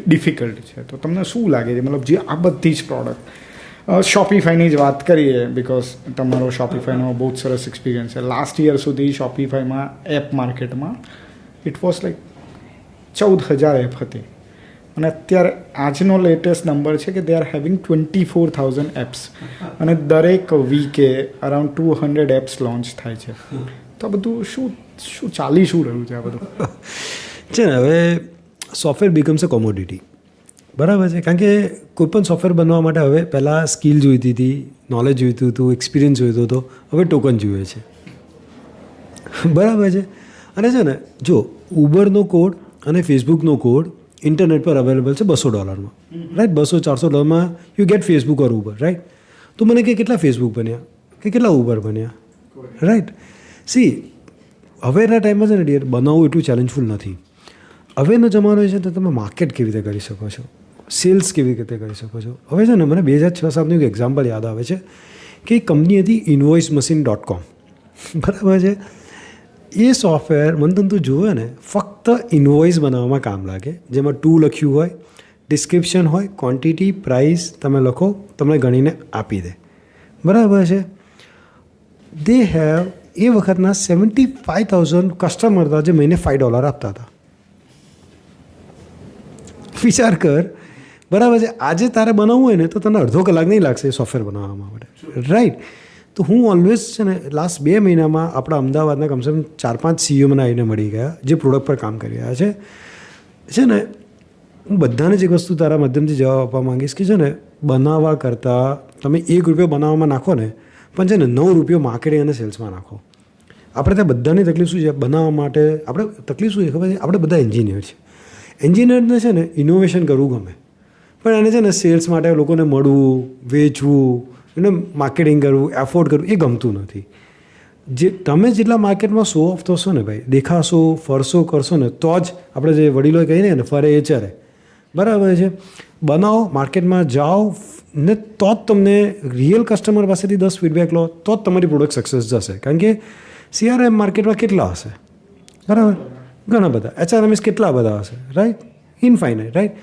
ડિફિકલ્ટ છે. તો તમને શું લાગે છે, મતલબ જે આ બધી જ પ્રોડક્ટ શોપિફાઈની જ વાત કરીએ, બિકોઝ તમારો શોપિફાઈનો બહુ જ સરસ એક્સપિરિયન્સ છે. લાસ્ટ યર સુધી શોપિફાઈમાં એપ માર્કેટમાં ઇટ વોઝ લાઈક 14,000 એપ હતી અને અત્યારે આજનો લેટેસ્ટ નંબર છે કે દે આર હેવિંગ 24,000 એપ્સ અને દરેક વીકે અરાઉન્ડ 200 એપ્સ લોન્ચ થાય છે. તો આ બધું શું ચાલી રહ્યું છે આ બધું? છે ને, હવે સોફ્ટવેર બિકમ્સ અ કોમોડિટી, બરાબર છે. કારણ કે કોઈ પણ સોફ્ટવેર બનવા માટે હવે પહેલાં સ્કિલ જોઈતી હતી, નોલેજ જોઈતું હતું, એક્સપિરિયન્સ જોઈતો હતો, હવે ટોકન જોઈએ છે, બરાબર છે. અને છે ને જો ઉબરનો કોડ અને ફેસબુકનો કોડ ઇન્ટરનેટ પર અવેલેબલ છે $200, right. $200-400 you get Facebook or Uber, right. તો મને કે કેટલા ફેસબુક બન્યા કે કેટલા ઉબર બન્યા, રાઈટ. સી હવેના ટાઈમમાં છે ને ડિયર, બનાવવું એટલું ચેલેન્જફુલ નથી. હવેનો જમાનો છે તો તમે માર્કેટ કેવી રીતે કરી શકો છો, સેલ્સ કેવી રીતે કરી શકો છો. હવે છે ને મને 2006-07નું એક એક્ઝામ્પલ યાદ આવે છે કે એક કંપની હતી invoicemachine.com, બરાબર છે. એ સોફ્ટવેર મને તું જોવે ને ફક્ત ઇન્વોઇસ બનાવવામાં કામ લાગે, જેમાં ટુ લખ્યું હોય, ડિસ્ક્રિપ્શન હોય, ક્વોન્ટિટી, પ્રાઇસ તમે લખો, તમને ગણીને આપી દે, બરાબર છે. દે હેવ એ વખતના 75,000 કસ્ટમર હતા જે મહિને $5 આપતા હતા. વિચાર કર, બરાબર છે. આજે તારે બનાવવું હોય ને તો તને અડધો કલાક નહીં લાગશે એ સોફ્ટવેર બનાવવા માટે, રાઈટ. તો હું ઓલવેઝ છે ને લાસ્ટ 2 મહિનામાં આપણા અમદાવાદના કમસે કમ 4-5 CEO મને આવીને મળી ગયા જે પ્રોડક્ટ પર કામ કરી રહ્યા છે ને હું બધાને જ એક વસ્તુ તારા માધ્યમથી જવાબ આપવા માંગીશ કે છે ને બનાવવા કરતાં તમે ₹1 બનાવવામાં નાખો ને પણ છે ને ₹9 માર્કેટિંગ અને સેલ્સમાં નાખો. આપણે ત્યાં બધાની તકલીફ શું છે બનાવવા માટે આપણે તકલીફ શું છે ખબર છે આપણે બધા એન્જિનિયર છે. એન્જિનિયરને છે ને ઇનોવેશન કરવું ગમે પણ એને છે ને સેલ્સ માટે લોકોને મળવું વેચવું એને માર્કેટિંગ કરવું એફોર્ડ કરવું એ ગમતું નથી. જે તમે જેટલા માર્કેટમાં શો ઓફ થશો ને ભાઈ દેખાશો ફરશો કરશો ને તો જ આપણે જે વડીલોએ કહીને ને ફરે એ ચરે બરાબર છે. બનાવો માર્કેટમાં જાઓ ને તો જ તમને રિયલ કસ્ટમર પાસેથી 10 ફીડબેક લો તો જ તમારી પ્રોડક્ટ સક્સેસ જશે. કારણ કે CRM માર્કેટમાં કેટલા હશે બરાબર ઘણા બધા HRMS કેટલા બધા હશે રાઈટ ઇનફાઇનાઇટ રાઈટ.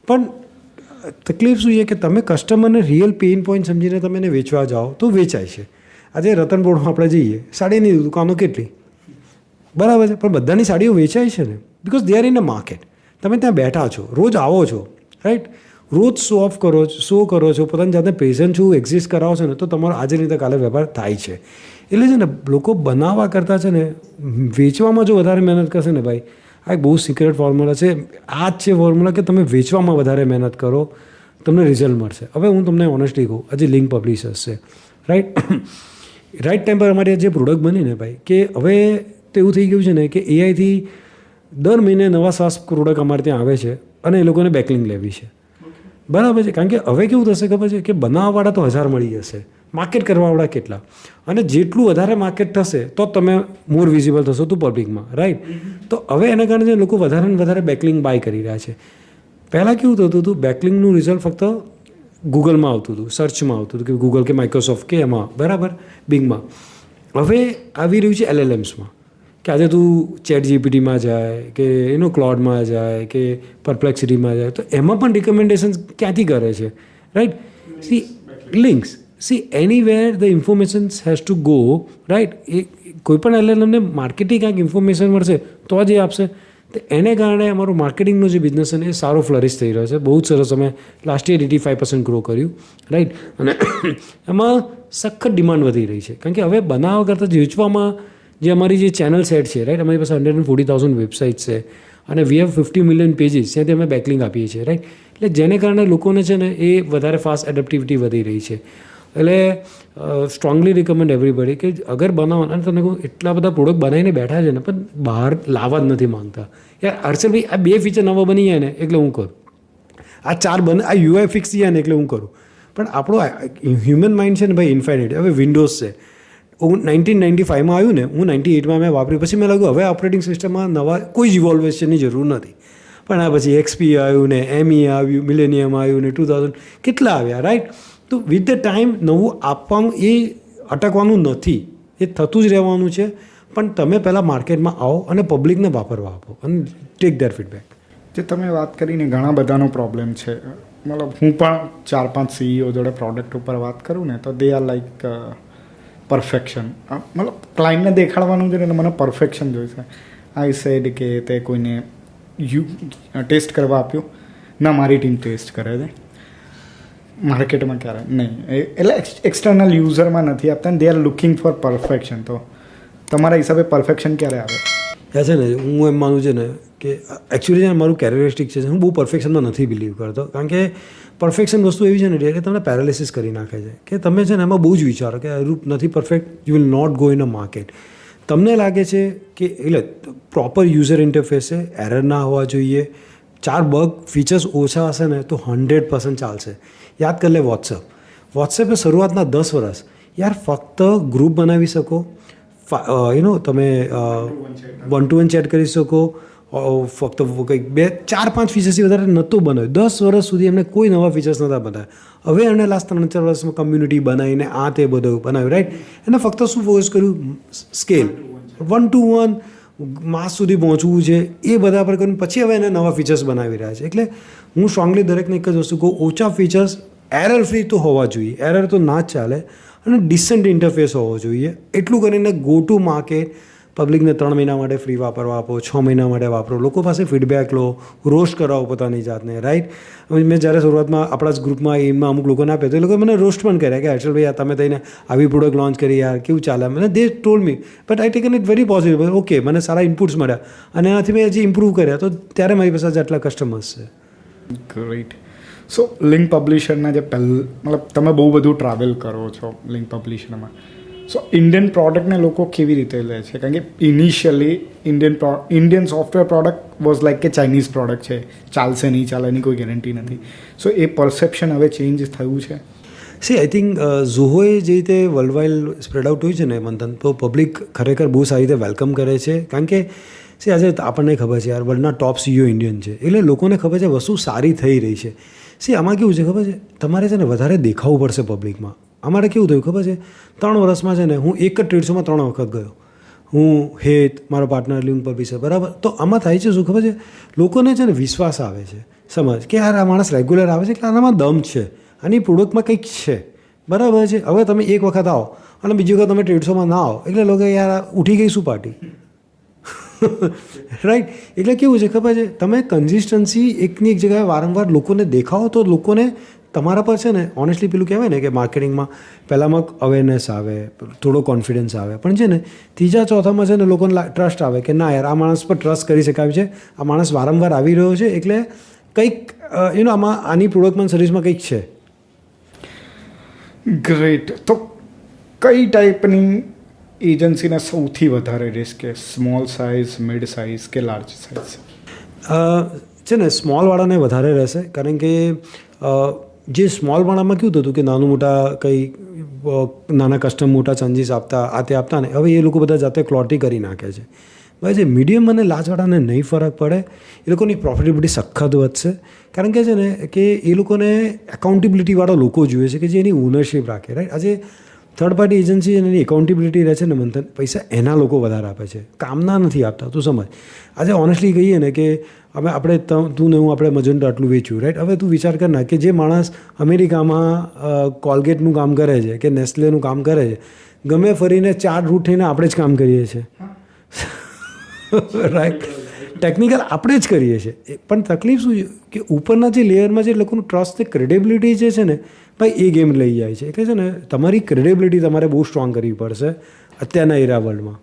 પણ તકલીફ શું છે કે તમે કસ્ટમરને રિયલ પેઇન પોઈન્ટ સમજીને તમે એને વેચવા જાઓ તો વેચાય છે. આજે રતનપોળમાં આપણે જઈએ સાડીની દુકાનો કેટલી બરાબર છે પણ બધાની સાડીઓ વેચાય છે ને because they are in a market. તમે ત્યાં બેઠા છો રોજ આવો છો રાઈટ રોજ શો ઓફ કરો છો પોતાની જાતને પ્રેઝન્ટ છું એક્ઝિસ્ટ કરાવો છો ને તો તમારો આજે રીતે કાલે વેપાર થાય છે. એટલે છે ને લોકો બનાવવા કરતાં છે ને વેચવામાં જો વધારે મહેનત કરશે ને ભાઈ આ એક બહુ સિક્રેટ ફોર્મ્યુલા છે. આ જ છે ફોર્મ્યુલા કે તમે વેચવામાં વધારે મહેનત કરો તમને રિઝલ્ટ મળશે. હવે હું તમને ઓનેસ્ટલી કહું આજે લિંક પબ્લિશર્સ છે રાઈટ ટાઈમ પર અમારી જે પ્રોડક્ટ બની ને ભાઈ કે હવે તો એવું થઈ ગયું છે ને કે એઆઈથી દર મહિને નવા SaaS પ્રોડક્ટ અમારે ત્યાં આવે છે અને એ લોકોને બેકલિંગ લેવી છે બરાબર છે. કારણ કે હવે કેવું થશે ખબર છે કે બનાવવાવાળા તો 1000 મળી જશે માર્કેટ કરવાવાળા કેટલા અને જેટલું વધારે માર્કેટ થશે તો જ તમે મોર વિઝિબલ થશો તું પબ્લિકમાં રાઈટ. તો હવે એના કારણે લોકો વધારે ને વધારે બેકલિંગ બાય કરી રહ્યા છે. પહેલાં કેવું થતું હતું બેકલિંગનું રિઝલ્ટ ફક્ત ગૂગલમાં આવતું હતું સર્ચમાં આવતું હતું કે ગૂગલ કે માઇક્રોસોફ્ટ કે એમાં બરાબર બિંગમાં. હવે આવી રહ્યું છે LLMsમાં કે આજે તું ChatGPTમાં જાય કે ક્લાઉડમાં જાય કે પરપ્લેક્સિટીમાં જાય તો એમાં પણ રિકમેન્ડેશન ક્યાંથી કરે છે right. See links anywhere the informations has to go right. એ કોઈ પણ LLMને માર્કેટિંગ કાંઈક ઇન્ફોર્મેશન મળશે તો જ એ આપશે. તો એને કારણે અમારો માર્કેટિંગનો જે બિઝનેસ છે ને એ સારો ફ્લરિશ થઈ રહ્યો છે. બહુ જ સરસ અમે લાસ્ટ યર 85% ગ્રો કર્યું રાઈટ. અને એમાં સખત ડિમાન્ડ વધી રહી છે કારણ કે હવે બનાવવા કરતાં વેચવામાં જે અમારી જે ચેનલ સેટ છે રાઈટ અમારી પાસે 140,000 વેબસાઇટ્સ છે અને વી હેવ 50 મિલિયન પેજીસ ત્યાંથી અમે બેકલિંગ આપીએ છીએ રાઈટ. એટલે જેને કારણે લોકોને છે ને એ વધારે ફાસ્ટ એડેપ્ટિવિટી વધી રહી છે. એટલે સ્ટ્રોંગલી રિકમેન્ડ એવરીબડી કે અગર બનાવો અને તમને કહું એટલા બધા પ્રોડક્ટ બનાવીને બેઠા છે ને પણ બહાર લાવવા જ નથી માંગતા. યાર હર્ષલભાઈ આ 2 ફીચર નવા બની જાય ને એટલે હું કરું આ 4 બને આ UI ફિક્સ જાય ને એટલે હું કરું. પણ આપણો હ્યુમન માઇન્ડ છે ને ભાઈ ઇન્ફાઇનાઇટ. હવે વિન્ડોઝ છે 1995માં આવ્યું ને હું 98માં મેં વાપર્યું પછી મેં લાગ્યું હવે ઓપરેટિંગ સિસ્ટમમાં નવા કોઈ જ ઇવોલ્વેશનની જરૂર નથી. પણ આ પછી XP આવ્યું ને ME આવ્યું મિલેનિયમ આવ્યું ને 2000 કેટલા આવ્યા રાઈટ. તો વિથ ધ ટાઈમ નવું આપવાનું એ અટકવાનું નથી એ થતું જ રહેવાનું છે. પણ તમે પહેલાં માર્કેટમાં આવો અને પબ્લિકને વાપરવા આપો અને ટેક ધેર ફીડબેક. જે તમે વાત કરીને ઘણા બધાનો પ્રોબ્લેમ છે મતલબ હું પણ 4-5 CEO જોડે પ્રોડક્ટ ઉપર વાત કરું ને તો દે આર લાઈક પરફેક્શન મતલબ ક્લાયન્ટને દેખાડવાનું છે ને મને પરફેક્શન જોઈશે. આઈ સેડ કે તે કોઈને ટેસ્ટ કરવા આપ્યું ના મારી ટીમ ટેસ્ટ કરે છે માર્કેટમાં ક્યારે નહીં એટલે એક્સટર્નલ યુઝરમાં નથી આપતા they are looking for perfection. તો તમારા હિસાબે પરફેક્શન ક્યારે આવે? ત્યાં છે ને હું એમ માનું છે ને કે એકચ્યુઅલી છે ને મારું કેરેક્ટરિસ્ટિક છે હું બહુ પરફેક્શનમાં નથી બિલીવ કરતો. કારણ કે પરફેક્શન વસ્તુ એવી છે ને કે તમને પેરાલિસિસ કરી નાખે છે કે તમે છે ને એમાં બહુ જ વિચારો કે રૂપ નથી perfect you will not go in a market. તમને લાગે છે કે એટલે પ્રોપર યુઝર ઇન્ટરફેસ છે એરર ના હોવા જોઈએ 4 બગ ફીચર્સ ઓછા હશે ને તો 100% ચાલશે. યાદ કરી લે વોટ્સએપે શરૂઆતના 10 વર્ષ યાર ફક્ત ગ્રુપ બનાવી શકો તમે 1-to-1 ચેટ કરી શકો ફક્ત કંઈક 2-4-5 ફીચર્સથી વધારે નહોતું બનાવ્યું 10 વર્ષ સુધી એમને કોઈ નવા ફીચર્સ નહોતા બનાવ્યા. હવે એમને લાસ્ટ 3-4 વર્ષમાં કમ્યુનિટી બનાવીને આ તે બધું બનાવ્યું રાઈટ. એને ફક્ત શું ફોકસ કર્યું સ્કેલ 1-to-1 માસ સુધી પહોંચવું છે એ બધા પર કરીને પછી હવે એને નવા ફીચર્સ બનાવી રહ્યા છે. એટલે હું સ્ટ્રોંગલી દરેકને એક જ વસ્તુ કહું ઓછા ફીચર્સ એરર ફ્રી તો હોવા જોઈએ એરર તો ના જ ચાલે અને ડિસન્ટ ઇન્ટરફેસ હોવો જોઈએ. એટલું કરીને ગો ટુ માર્કેટ પબ્લિકને 3 મહિના માટે ફ્રી વાપરવા આપો 6 મહિના માટે વાપરો લોકો પાસે ફીડબેક લો રોસ્ટ કરાવો પોતાની જાતને રાઈટ. મેં જ્યારે શરૂઆતમાં આપણા જ ગ્રુપમાં એમાં અમુક લોકોને આપ્યા તો એ લોકો મને રોસ્ટ પણ કર્યા કે હર્ષલભાઈ આ તમે થઈને આવી પ્રોડક્ટ લોન્ચ કરી યાર કેવું ચાલે મને they told me but I taken it very positive okay મને સારા ઇનપુટ્સ મળ્યા અને એનાથી મેં હજી ઇમ્પ્રૂવ કર્યા તો ત્યારે મારી પાસે આટલા કસ્ટમર્સ છે. ગ્રેટ. સો લિંક પબ્લિશરના જે મતલબ તમે બહુ બધું ટ્રાવેલ કરો છો લિંક પબ્લિશરમાં, સો ઇન્ડિયન પ્રોડક્ટને લોકો કેવી રીતે લે છે? કારણ કે initially Indian software product was like કે ચાઇનીઝ પ્રોડક્ટ છે, ચાલશે નહીં ચાલે એની કોઈ ગેરંટી નથી. સો એ પરસેપ્શન હવે ચેન્જ થયું છે. સી આઈ થિંક ઝોહોએ જે રીતે વર્લ્ડ વાઇડ સ્પ્રેડ આઉટ હોય છે ને મંથન, તો પબ્લિક ખરેખર બહુ સારી રીતે વેલકમ કરે છે. કારણ કે સી આજે આપણને ખબર છે યાર વર્લ્ડના ટોપ સીઈઓ ઇન્ડિયન છે, એટલે લોકોને ખબર છે વસ્તુ સારી થઈ રહી છે. સી આમાં કેવું છે ખબર છે, તમારે છે ને વધારે દેખાવું પડશે પબ્લિકમાં. અમારે કેવું થયું ખબર છે, 3 વર્ષમાં છે ને હું એક જ ટ્રેડ શોમાં 3 વખત ગયો. હું, હેત, મારો પાર્ટનર લિંક પબ્લિશર, બરાબર. તો આમાં થાય છે શું ખબર છે, લોકોને છે ને વિશ્વાસ આવે છે, સમજ કે યાર આ માણસ રેગ્યુલર આવે છે એટલે આનામાં દમ છે, આની પ્રોડક્ટમાં કંઈક છે, બરાબર છે. હવે તમે એક વખત આવો અને બીજી વખત તમે ટ્રેડ શોમાં ના આવો એટલે લોકો યાર ઉઠી ગઈ શું પાર્ટી, રાઈટ. એટલે કેવું છે ખબર છે, તમે કન્સિસ્ટન્સી એકની એક જગ્યાએ વારંવાર લોકોને દેખાવો તો લોકોને તમારા પર છે ને ઓનેસ્ટલી પેલું કહેવાય ને કે માર્કેટિંગમાં પહેલાંમાં અવેરનેસ આવે, થોડો કોન્ફિડન્સ આવે, પણ છે ને ત્રીજા ચોથામાં છે ને લોકોને ટ્રસ્ટ આવે કે ના યાર આ માણસ પર ટ્રસ્ટ કરી શકાય છે, આ માણસ વારંવાર આવી રહ્યો છે એટલે કંઈક આમાં આની પ્રોડક્ટમાં સર્વિસમાં કંઈક છે. ગ્રેટ. તો કઈ ટાઈપની એજન્સીને સૌથી વધારે રિસ્ક છે? સ્મોલ સાઇઝ, મિડ સાઇઝ કે લાર્જ સાઇઝ? છે ને સ્મોલવાળાને વધારે રહેશે, કારણ કે જે સ્મોલવાળામાં કેવું થતું કે નાનું મોટા કંઈ નાના કસ્ટમ મોટા ચેન્જીસ આપતા આ તે આપતા ને, હવે એ લોકો બધા જાતે ક્લોટી કરી નાખે છે. ભાઈ જે મીડિયમ અને લાર્જવાળાને નહીં ફરક પડે, એ લોકોની પ્રોફિટેબિલિટી સખત વધશે. કારણ કે છે ને કે એ લોકોને એકાઉન્ટેબિલિટીવાળા લોકો જોઈએ છે કે જે એની ઓનરશિપ રાખે, રાઈટ. આજે થર્ડ પાર્ટી એજન્સી એની એકાઉન્ટેબિલિટી રહે છે ને મંથન, પૈસા એના લોકો વધારે આપે છે, કામના નથી આપતા. તું સમજ, આજે ઓનેસ્ટલી કહીએ ને કે આપણે તું ને હું આપણે મજન્ટો આટલું વેચ્યું, રાઈટ. હવે તું વિચાર કર ના કે જે માણસ અમેરિકામાં કોલગેટનું કામ કરે છે કે નેસ્લેનું કામ કરે છે, ગમે ફરીને 4 રૂટ થઈને આપણે જ કામ કરીએ છીએ, રાઈટ. ટેકનિકલ આપણે જ કરીએ છીએ, પણ તકલીફ શું છે કે ઉપરના જે લેયરમાં જે લોકોનું ટ્રસ્ટ ને ક્રેડિબિલિટી જે છે ને ભાઈ એ ગેમ લઈ જાય છે. એટલે છે ને તમારી ક્રેડિબિલિટી તમારે બહુ સ્ટ્રોંગ કરવી પડશે અત્યારના એરા વર્લ્ડમાં.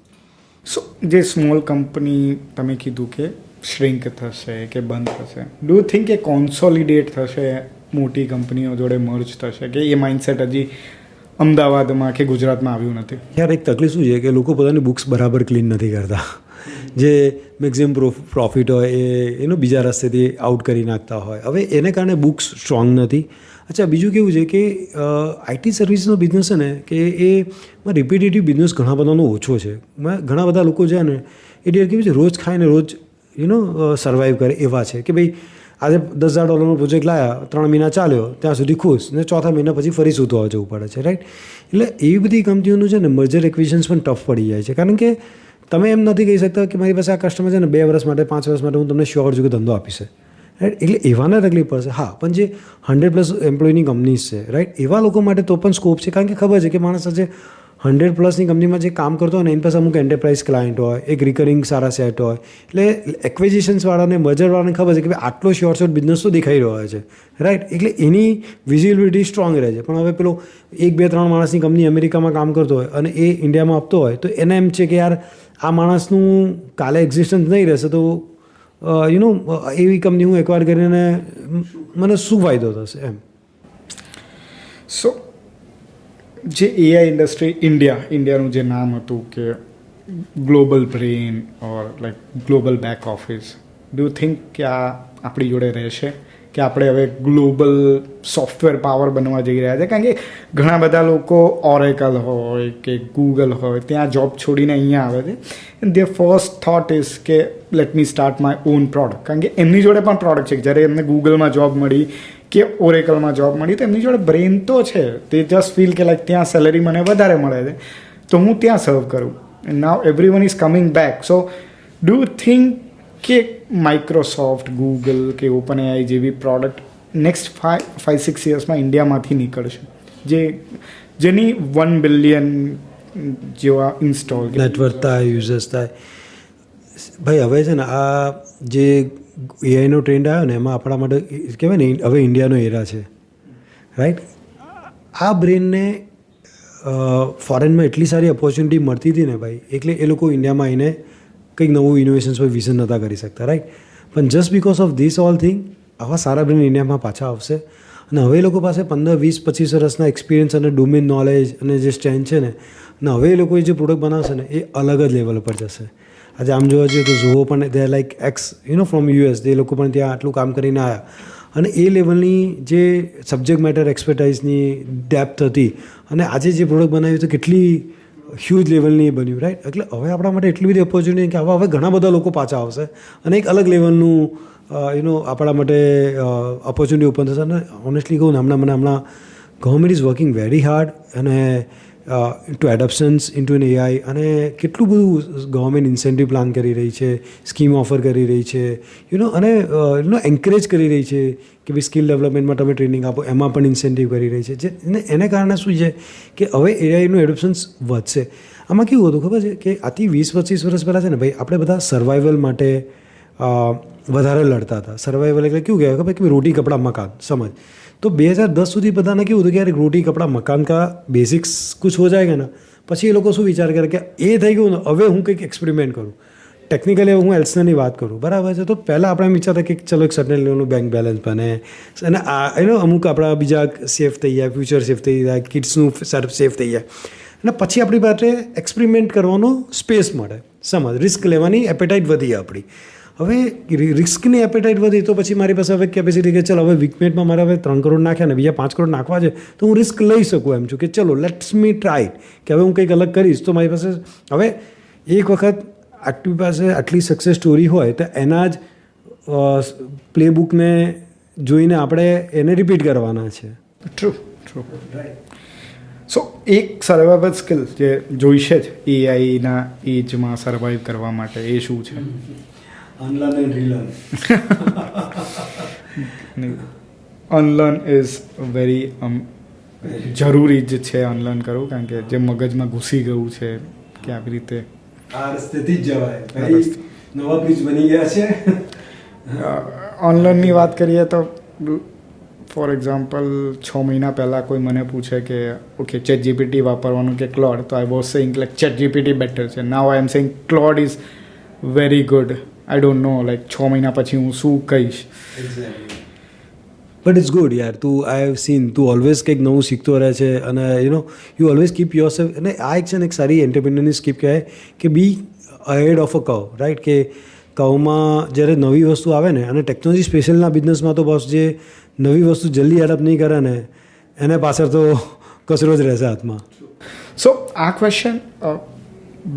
સો જે સ્મોલ કંપની તમે કીધું કે શ્રિંક થશે કે બંધ થશે, ડુ યુ થિંક કે કોન્સોલિડેટ થશે, મોટી કંપનીઓ જોડે મર્જ થશે, કે એ માઇન્ડસેટ હજી અમદાવાદમાં કે ગુજરાતમાં આવ્યું નથી? યાર એક તકલીફ શું છે કે લોકો પોતાની બુક્સ બરાબર ક્લીન નથી કરતા. જે મેક્સિમમ પ્રોફિટ હોય એનો બીજા રસ્તેથી આઉટ કરી નાખતા હોય. હવે એને કારણે બુક્સ સ્ટ્રોંગ નથી. અચ્છા, બીજું કેવું છે કે આઈટી સર્વિસનો બિઝનેસ છે ને કે એમાં રિપીટેટિવ બિઝનેસ ઘણા બધાનો ઓછો છે. ઘણા બધા લોકો છે ને એ ડિયર કેવું છે, રોજ ખાઈને રોજ સર્વાઈવ કરે એવા છે કે ભાઈ આજે $10,000નો પ્રોજેક્ટ લાવ્યા, 3 મહિના ચાલ્યો ત્યાં સુધી ખુશ, ને ચોથા મહિના પછી ફરી સૂતો જવું પડે છે, રાઈટ. એટલે એવી બધી કંપનીઓનું છે ને મર્જર એક્વિઝિશન્સ પણ ટફ પડી જાય છે. કારણ કે તમે એમ નથી કહી શકતા કે મારી પાસે આ કસ્ટમર છે ને 2 વર્ષ માટે 5 વર્ષ માટે હું તમને શ્યોર છું કે ધંધો આપીશ, રાઈટ. એટલે એવાને તકલીફ પડશે. હા, પણ જે 100+ એમ્પ્લોયની કંપનીઝ છે, રાઈટ, એવા લોકો માટે તો પણ સ્કોપ છે. કારણ કે ખબર છે કે માણસ આજે 100+ની કંપનીમાં જે કામ કરતો હોય ને એની પાસે અમુક એન્ટરપ્રાઇઝ ક્લાયન્ટ હોય, એક રિકરિંગ સારા સેટ હોય, એટલે એક્વિઝિશન્સવાળાને મર્જરવાળાને ખબર છે કે ભાઈ આટલો શોર્ટ બિઝનેસ તો દેખાઈ રહ્યો છે, રાઈટ. એટલે એની વિઝિબિલિટી સ્ટ્રોંગ રહે છે. પણ હવે પેલો 1, 2, 3 માણસની કંપની અમેરિકામાં કામ કરતો હોય અને એ ઇન્ડિયામાં આપતો હોય તો એને એમ છે કે યાર આ માણસનું કાલે એક્ઝિસ્ટન્સ નહીં રહેશે તો એવી કંપની હું એકવાર કરીને મને શું ફાયદો થશે એમ. સો જે એઆઈ ઇન્ડસ્ટ્રી ઇન્ડિયાનું જે નામ હતું કે global brain or like global back office, do you think કે આ આપણી જોડે રહેશે કે આપણે હવે ગ્લોબલ સોફ્ટવેર પાવર બનવા જઈ રહ્યા છે? કારણ કે ઘણા બધા લોકો ઓરેકલ હોય કે ગૂગલ હોય ત્યાં જોબ છોડીને અહીંયા આવે છે, and their first thought is કે let me start my own product. કારણ કે એમની જોડે પણ પ્રોડક્ટ છે. જ્યારે એમને ગૂગલમાં જોબ મળી કે ઓરેકલમાં જોબ મળી તો એમની જોડે બ્રેન તો છે. તે જસ્ટ ફીલ કે લાઈક ત્યાં સેલરી મને વધારે મળે છે તો હું ત્યાં સર્વ કરું. And now every one is coming back. So do you think કે માઇક્રોસોફ્ટ, ગૂગલ કે ઓપન એઆઈ જેવી પ્રોડક્ટ નેક્સ્ટ 5-6 યર્સમાં ઇન્ડિયામાંથી નીકળશે જેની 1 બિલિયન જેવા ઇન્સ્ટોલ નેટવર્ક થાય, યુઝર્સ થાય? ભાઈ હવે છે ને આ જે એઆઈનો ટ્રેન્ડ આવ્યો ને એમાં આપણા માટે કહેવાય ને હવે ઇન્ડિયાનો એરા છે, રાઈટ. આ બ્રેનને ફોરેનમાં એટલી સારી ઓપોર્ચ્યુનિટી મળતી હતી ને ભાઈ, એટલે એ લોકો ઇન્ડિયામાં આવીને કંઈક નવું ઇનોવેશન્સ પર વિઝન નહોતા કરી શકતા, રાઈટ. પણ just because of this all thing આવા સારા બ્રેન્ડ ઇન્ડિયામાં પાછા આવશે અને હવે એ લોકો પાસે 15, 20, 25 વર્ષના એક્સપિરિયન્સ અને ડોમેન નોલેજ અને જે સ્ટ્રેન્થ છે ને અને હવે એ લોકો જે પ્રોડક્ટ બનાવશે ને એ અલગ જ લેવલ પર જશે. આજે આમ જોવા જઈએ તો ઝોહો પણ દે લાઈક ફ્રોમ US, એ લોકો પણ ત્યાં આટલું કામ કરીને આવ્યા અને એ લેવલની જે સબ્જેક્ટ મેટર એક્સપર્ટાઇઝની ડેપ્થ હતી અને આજે જે પ્રોડક્ટ બનાવ્યું તો કેટલી હ્યુજ લેવલની બન્યું, રાઈટ. એટલે હવે આપણા માટે એટલી બધી ઓપોર્ચ્યુનિટી કે હવે ઘણા બધા લોકો પાછા આવશે અને એક અલગ લેવલનું આપણા માટે ઓપોર્ચ્યુનિટી ઓપન થશે. અને ઓનેસ્ટલી કહું ને હમણાં government is working very hard અને ટુ એડોપ્શન્સ ઇન્ટુ એન AI અને કેટલું બધું ગવર્મેન્ટ ઇન્સેન્ટિવ પ્લાન કરી રહી છે, સ્કીમ ઓફર કરી રહી છે, અને એન્કરેજ કરી રહી છે કે ભાઈ સ્કિલ ડેવલપમેન્ટમાં તમે ટ્રેનિંગ આપો, એમાં પણ ઇન્સેન્ટિવ કરી રહી છે. જે એને કારણે શું છે કે હવે AIનું એડોપ્શન્સ વધશે. આમાં કેવું હતું ખબર છે કે આથી 20-25 વર્ષ પહેલાં છે ને ભાઈ આપણે બધા સર્વાઈવલ માટે વધારે લડતા હતા. સર્વાઈવલ એટલે કેવું કહેવાય ખબર કે રોટી કપડા મકાન સમજ. તો 2010 સુધી બધાને કેવું હતું કે યાર રોટી કપડા મકાન કા બેઝિક્સ કુછ હો જાયગા ને, પછી એ લોકો શું વિચાર કરે કે એ થઈ ગયું ને હવે હું કંઈક એક્સપેરિમેન્ટ કરું. ટેકનિકલી હું એલ્સની વાત કરું, બરાબર છે. તો પહેલાં આપણે વિચારતા કે ચલો એક સર્ટેન લેવલનું બેંક બેલેન્સ બને અને અમુક આપણા બીજા સેફ થઈ જાય, ફ્યુચર સેફ થઈ જાય, કિડ્સનું સેફ થઈ જાય અને પછી આપણી પાસે એક્સપેરિમેન્ટ કરવાનો સ્પેસ મળે. સમજ, રિસ્ક લેવાની એપેટાઇટ વધી આપણી. હવે રિસ્કની એપેટાઇટ વધી તો પછી મારી પાસે હવે કેપેસિટી કે ચલો હવે વીકમેન્ટમાં મારે હવે 3 કરોડ નાખ્યા ને બીજા 5 કરોડ નાખવા છે તો હું રિસ્ક લઈ શકું એમ છું કે ચલો લેટ્સ મી ટ્રાય કે હવે હું કંઈક અલગ કરીશ. તો મારી પાસે હવે એક વખત આપણી પાસે આટલી સક્સેસ સ્ટોરી હોય તો એના જ પ્લેબુકને જોઈને આપણે એને રિપીટ કરવાના છે. ટ્રુ. સો એક સર્વાઈવલ સ્કિલ જે જોઈશે જ AIના એજમાં સર્વાઈવ કરવા માટે એ શું છે? અનલર્ન એન્ડ રીલર્ન. અનલર્ન ઇઝ વેરી જરૂરી જ છે અનલર્ન કરવું, કારણ કે જે મગજમાં ઘૂસી ગયું છે કે આવી રીતે આ રસ્તેથી જ જવાય. નવા બ્રિજ બની ગયા છે. ઓનલાઈનની વાત કરીએ તો ફોર એક્ઝામ્પલ 6 મહિના પહેલાં કોઈ મને પૂછે કે ઓકે ChatGPT વાપરવાનું કે ક્લોડ, તો I was saying like ChatGPT better છે. Now I am saying Claude is very good. I don't know like 6 મહિના પછી હું શું કહીશ. બટ ઇટ્સ ગુડ યાર. આઈ હેવ સીન તું ઓલવેઝ કંઈક નવું શીખતો રહે છે અને you always keep your self. અને આ એક છે ને એક સારી એન્ટરપ્રિન્યોરની સ્કીપ કહેવાય કે બી અહેડ ઓફ અ કવ, રાઈટ. કે કવમાં જ્યારે નવી વસ્તુ આવે ને, અને ટેકનોલોજી સ્પેશિયલના બિઝનેસમાં તો બસ જે નવી વસ્તુ જલ્દી એડપ્ટ નહીં કરે ને એને પાછળ તો કચરો જ રહેશે હાથમાં. સો આ ક્વેશ્ચન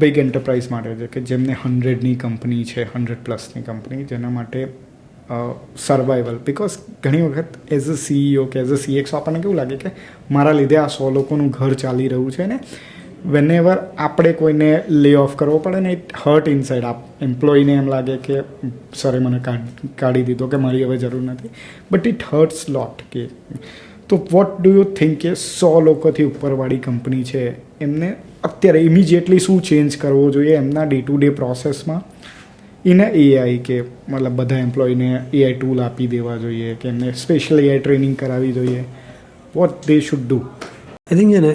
બિગ એન્ટરપ્રાઇઝ માટે છે કે જેમને 100ની કંપની છે, 100+ની કંપની, જેના માટે સર્વાઈવલ. બિકોઝ ઘણી વખત એઝ અ CEO કે એઝ અ CXO આપણને કેવું લાગે કે મારા લીધે આ 100 લોકોનું ઘર ચાલી રહ્યું છે ને વેનેવર આપણે કોઈને લે ઓફ કરવો પડે ને ઇટ હર્ટ ઇનસાઇડ. એમ્પ્લોયીને એમ લાગે કે સરે મને કાઢી દીધો કે મારી હવે જરૂર નથી, બટ ઇટ હર્ટ્સ લોટ. કે તો વોટ ડુ યુ થિંક કે 100 લોકોથી ઉપરવાળી કંપની છે એમને અત્યારે ઇમિજિએટલી શું ચેન્જ કરવો જોઈએ એમના ડે ટુ ડે પ્રોસેસમાં ઇન AI? કે મતલબ બધા એમ્પ્લોયીને AI ટૂલ આપી દેવા જોઈએ કે એમને સ્પેશિયલ AI ટ્રેનિંગ કરાવવી જોઈએ? What they should do? I think છે ને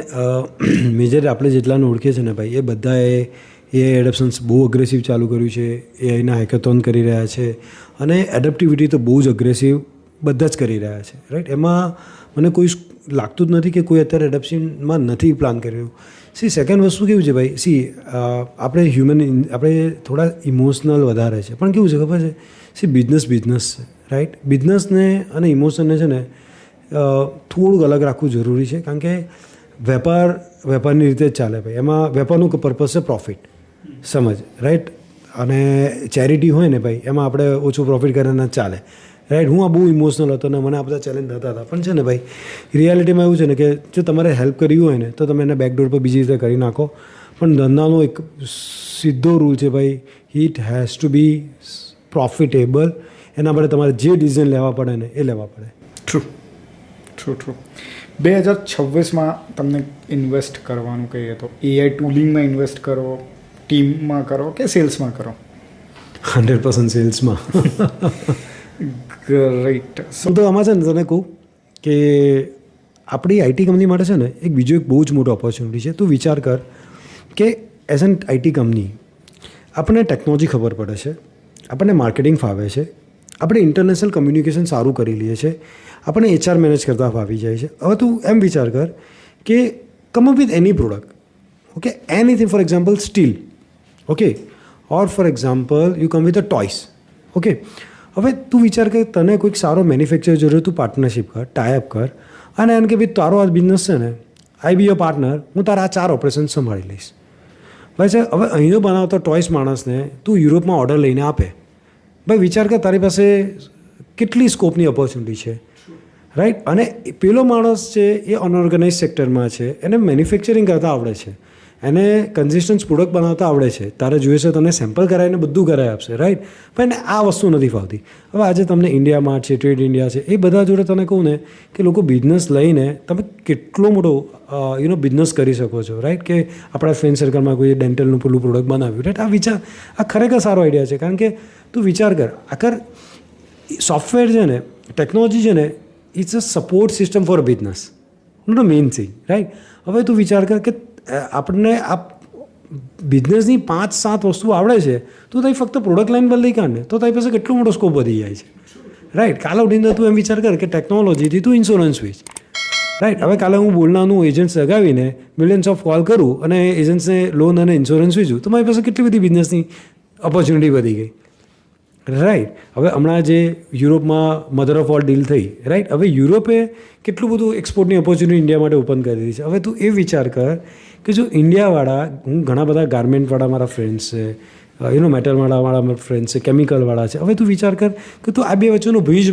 મેજર આપણે જેટલાને ઓળખીએ છીએ ને ભાઈ, એ બધાએ AI એડપ્શન્સ બહુ અગ્રેસિવ ચાલુ કર્યું છે. AIના હેકેથોન કરી રહ્યા છે અને એડપ્ટિવિટી તો બહુ જ અગ્રેસિવ બધા જ કરી રહ્યા છે, રાઈટ. એમાં મને કોઈ લાગતું જ નથી કે કોઈ અત્યારે એડપ્શનમાં નથી પ્લાન કરી રહ્યું. સેકન્ડ વસ્તુ કેવું છે ભાઈ, આપણે થોડા ઇમોશનલ વધારે છે, પણ કેવું છે ખબર છે, બિઝનેસ છે, રાઈટ. બિઝનેસને અને ઇમોશનને છે ને થોડુંક અલગ રાખવું જરૂરી છે, કારણ કે વેપારની રીતે જ ચાલે ભાઈ. એમાં વેપારનું પર્પઝ છે પ્રોફિટ, સમજ, રાઈટ. અને ચેરિટી હોય ને ભાઈ, એમાં આપણે ઓછું પ્રોફિટ કરીને ચાલે, રાઈટ. હું આ બહુ ઇમોશનલ હતો ને મને આ બધા ચેલેન્જ થતા હતા, પણ છે ને ભાઈ રિયાલિટીમાં એવું છે ને કે જો તમારે હેલ્પ કરવી હોય ને તો તમે એને બેકડોર પર બીજી રીતે કરી નાખો, પણ ધંધાનો એક સીધો રૂલ છે ભાઈ, it has to be profitable. એના માટે તમારે જે ડિસિઝન લેવા પડે ને એ લેવા પડે. ટ્રુ. 2026માં તમને ઇન્વેસ્ટ કરવાનું કહીએ તો AI ટૂલિંગમાં ઇન્વેસ્ટ કરો, ટીમમાં કરો કે સેલ્સમાં કરો? 100% સેલ્સમાં. ગ્રેટ. તો આમાં છે ને તને કહું કે આપણી IT કંપની માટે છે ને એક બીજો એક બહુ જ મોટો ઓપોર્ચ્યુનિટી છે. તું વિચાર કર કે એઝ એન IT કંપની આપણને ટેકનોલોજી ખબર પડે છે, આપણને માર્કેટિંગ ફાવે છે, આપણે ઇન્ટરનેશનલ કમ્યુનિકેશન સારું કરી લઈએ છીએ, આપણે HR મેનેજ કરતા ફાવી જાય છે. હવે તું એમ વિચાર કર કે come up with any product, okay, anything, for example steel, okay, or for example you come with a toys, okay. હવે તું વિચાર કે તને કોઈક સારો મેન્યુફેક્ચર જોઈએ, તું પાર્ટનરશિપ કર, ટાઈઅપ કર અને એમ કે ભાઈ તારો આ બિઝનેસ છે ને, આઈ બી અ પાર્ટનર, હું તારા આ 4 ઓપરેશન સંભાળી લઈશ. ભાઈ છે, હવે અહીંનો બનાવતો ટોયસ માણસને તું યુરોપમાં ઓર્ડર લઈને આપે, ભાઈ વિચાર કર તારી પાસે કેટલી સ્કોપની ઓપોર્ચ્યુનિટી છે, રાઈટ. અને પેલો માણસ છે એ અનઓર્ગેનાઇઝ સેક્ટરમાં છે, એને મેન્યુફેક્ચરિંગ કરતાં આવડે છે, એને કન્સિસ્ટન્સ પ્રોડક્ટ બનાવતા આવડે છે, તારે જોઈએ છે તમને સેમ્પલ કરાવીને બધું કરાવી આપશે, રાઈટ. પણ એને આ વસ્તુ નથી ફાવતી. હવે આજે તમને ઇન્ડિયા માર્ટ છે, ટ્રેડ ઇન્ડિયા છે, એ બધા જોડે તને કહું ને કે લોકો બિઝનેસ લઈને તમે કેટલો મોટો બિઝનેસ કરી શકો છો, રાઈટ. કે આપણા ફ્રેન્ડ સર્કલમાં કોઈ ડેન્ટલનું પેલું પ્રોડક્ટ બનાવ્યું, રાઈટ. આ વિચાર, આ ખરેખર સારો આઈડિયા છે. કારણ કે તું વિચાર કર, આખર સોફ્ટવેર છે ને, ટેકનોલોજી છે ને, it's a support system for business, not a main thing, right. હવે તું વિચાર કર કે આપણને આ બિઝનેસની 5-7 વસ્તુ આવડે છે, તો તારી ફક્ત પ્રોડક્ટ લાઈન બદલી કાઢને તો તારી પાસે કેટલો મોટો સ્કોપ વધી જાય છે, રાઈટ. કાલે ઉઠીને તું એમ વિચાર કર કે ટેકનોલોજીથી તું ઇન્સ્યોરન્સ વેચ, રાઈટ. હવે કાલે હું બોલનાનું એજન્ટ્સ લગાવીને મિલિયન્સ ઓફ કોલ કરું અને એજન્ટ્સને લોન અને ઇન્સ્યોરન્સ વેચું, તો મારી પાસે કેટલી બધી બિઝનેસની ઓપોર્ચ્યુનિટી વધી ગઈ, રાઈટ. હવે હમણાં જે યુરોપમાં મધર ઓફ ઓલ ડીલ થઈ, રાઈટ. હવે યુરોપે કેટલું બધું એક્સપોર્ટની ઓપોર્ચ્યુનિટી ઇન્ડિયા માટે ઓપન કરી દીધી છે. હવે તું એ વિચાર કર કે જો ઇન્ડિયાવાળા, હું ઘણા બધા ગાર્મેન્ટવાળા મારા ફ્રેન્ડ્સ છે, મેટલવાળા મારા ફ્રેન્ડ્સ છે, કેમિકલવાળા છે. હવે તું વિચાર કર કે તું આ બે વચ્ચેનો બ્રિજ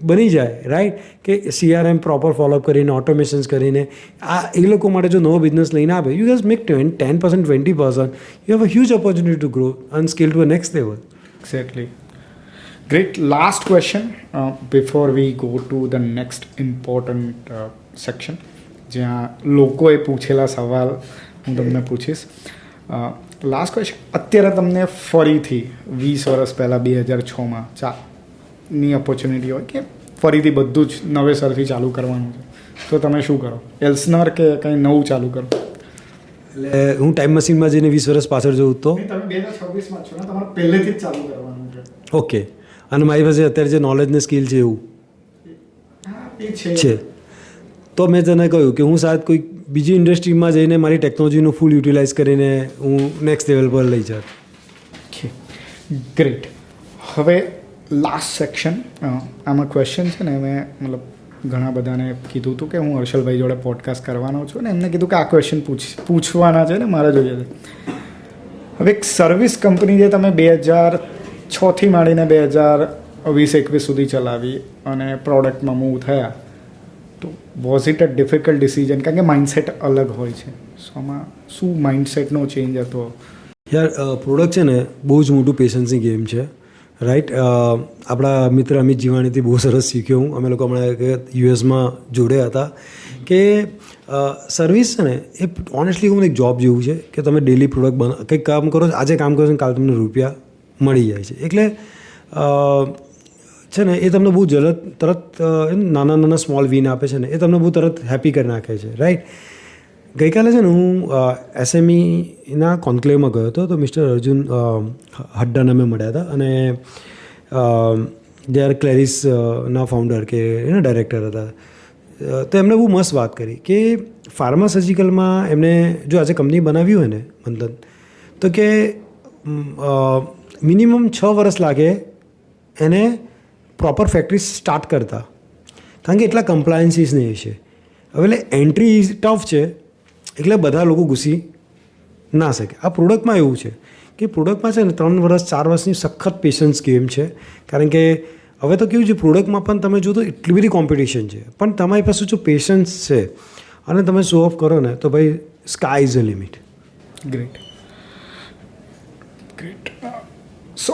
બની જાય, રાઈટ. કે CRM પ્રોપર ફોલોઅપ કરીને, ઓટોમેશન્સ કરીને આ એ લોકો માટે જો નવો બિઝનેસ લઈને આવે, you guess make 10%, 20%, you have a huge opportunity to grow અને scale to a next level. Exactly. Great. Last question before we go to the next important section. જ્યાં લોકોએ પૂછેલા સવાલ હું તમને પૂછીશ. લાસ્ટ ક્વેશ્ચન, અત્યારે તમને ફરીથી 20 વર્ષ પહેલાં 2006માં ની ઓપોર્ચ્યુનિટી હોય કે ફરીથી બધું જ નવેસરથી ચાલુ કરવાનું છે, તો તમે શું કરો? એલ્સનર કે કંઈ નવું ચાલુ કરો? એટલે હું ટાઈમ મશીનમાં જઈને 20 વર્ષ પાછળ જઉં તો તમે 2026માં છો ને, તમારે પહેલેથી જ ચાલુ કરવાનું છે. ઓકે. અને મારી પાસે અત્યારે જે નોલેજ ને સ્કિલ છે એવું છે, તો મેં તને કહ્યું કે હું શાયદ કોઈ બીજી ઇન્ડસ્ટ્રીમાં જઈને મારી ટેકનોલોજીનું ફૂલ યુટિલાઇઝ કરીને હું નેક્સ્ટ લેવલ પર લઈ જાત. ગ્રેટ. હવે લાસ્ટ સેક્શન, આમાં ક્વેશ્ચન છે ને, મેં મતલબ ઘણા બધાને કીધું હતું કે હું હર્ષલભાઈ જોડે પોડકાસ્ટ કરવાનો છું ને એમને કીધું કે આ ક્વેશ્ચન પૂછવાના છે ને મારે જોઈએ છે. હવે એક સર્વિસ કંપની જે તમે 2006થી માંડીને 2020-21 સુધી ચલાવી અને પ્રોડક્ટમાં મૂવ થયા, તો was it a difficult decision? કારણ કે માઇન્ડસેટ અલગ હોય છે, સો આમાં શું માઇન્ડસેટનો ચેન્જ હતો? યાર, પ્રોડક્ટ છે ને બહુ જ મોટું પેશન્સની ગેમ છે, રાઈટ. આપણા મિત્ર અમિત જીવાણીથી બહુ સરસ શીખ્યો હું. અમે લોકો હમણાં US જોડે હતા કે સર્વિસ છે ને એ ઓનેસ્ટલી હું એક જોબ જેવું છે કે તમે ડેલી પ્રોડક્ટ કંઈક કામ કરો છો, આજે કામ કરો છો, કાલે તમને રૂપિયા મળી જાય છે. એટલે છે ને એ તમને બહુ તરત નાના નાના સ્મોલ વિન આપે છે ને, એ તમને બહુ તરત હેપી કરી નાખે છે, રાઈટ. ગઈકાલે છે ને હું SMEના કોન્ક્લેવમાં ગયો હતો, તો મિસ્ટર અર્જુન હડ્ડાને અમે મળ્યા હતા અને દે આર ક્લેરિસના ફાઉન્ડર કે ડાયરેક્ટર હતા. તો એમણે બહુ મસ્ત વાત કરી કે ફાર્માસ્યુટિકલમાં એમને જો આજે કંપની બનાવી હોય ને મંથન, તો કે મિનિમમ 6 વર્ષ લાગે એને પ્રોપર ફેક્ટરી સ્ટાર્ટ કરતા, કારણ કે એટલા કમ્પ્લાયન્સીસ નહીં છે. હવે એટલે એન્ટ્રી ટફ છે, એટલે બધા લોકો ઘૂસી ના શકે. આ પ્રોડક્ટમાં એવું છે કે પ્રોડક્ટમાં છે ને 3 વર્ષ 4 વર્ષની સખત પેશન્સ ગેમ છે. કારણ કે હવે તો કેવું છે, પ્રોડક્ટમાં પણ તમે જો તો એટલી બધી કોમ્પિટિશન છે, પણ તમારી પાસે જો પેશન્સ છે અને તમે શો ઓફ કરો ને, તો ભાઈ sky is a limit. Great. So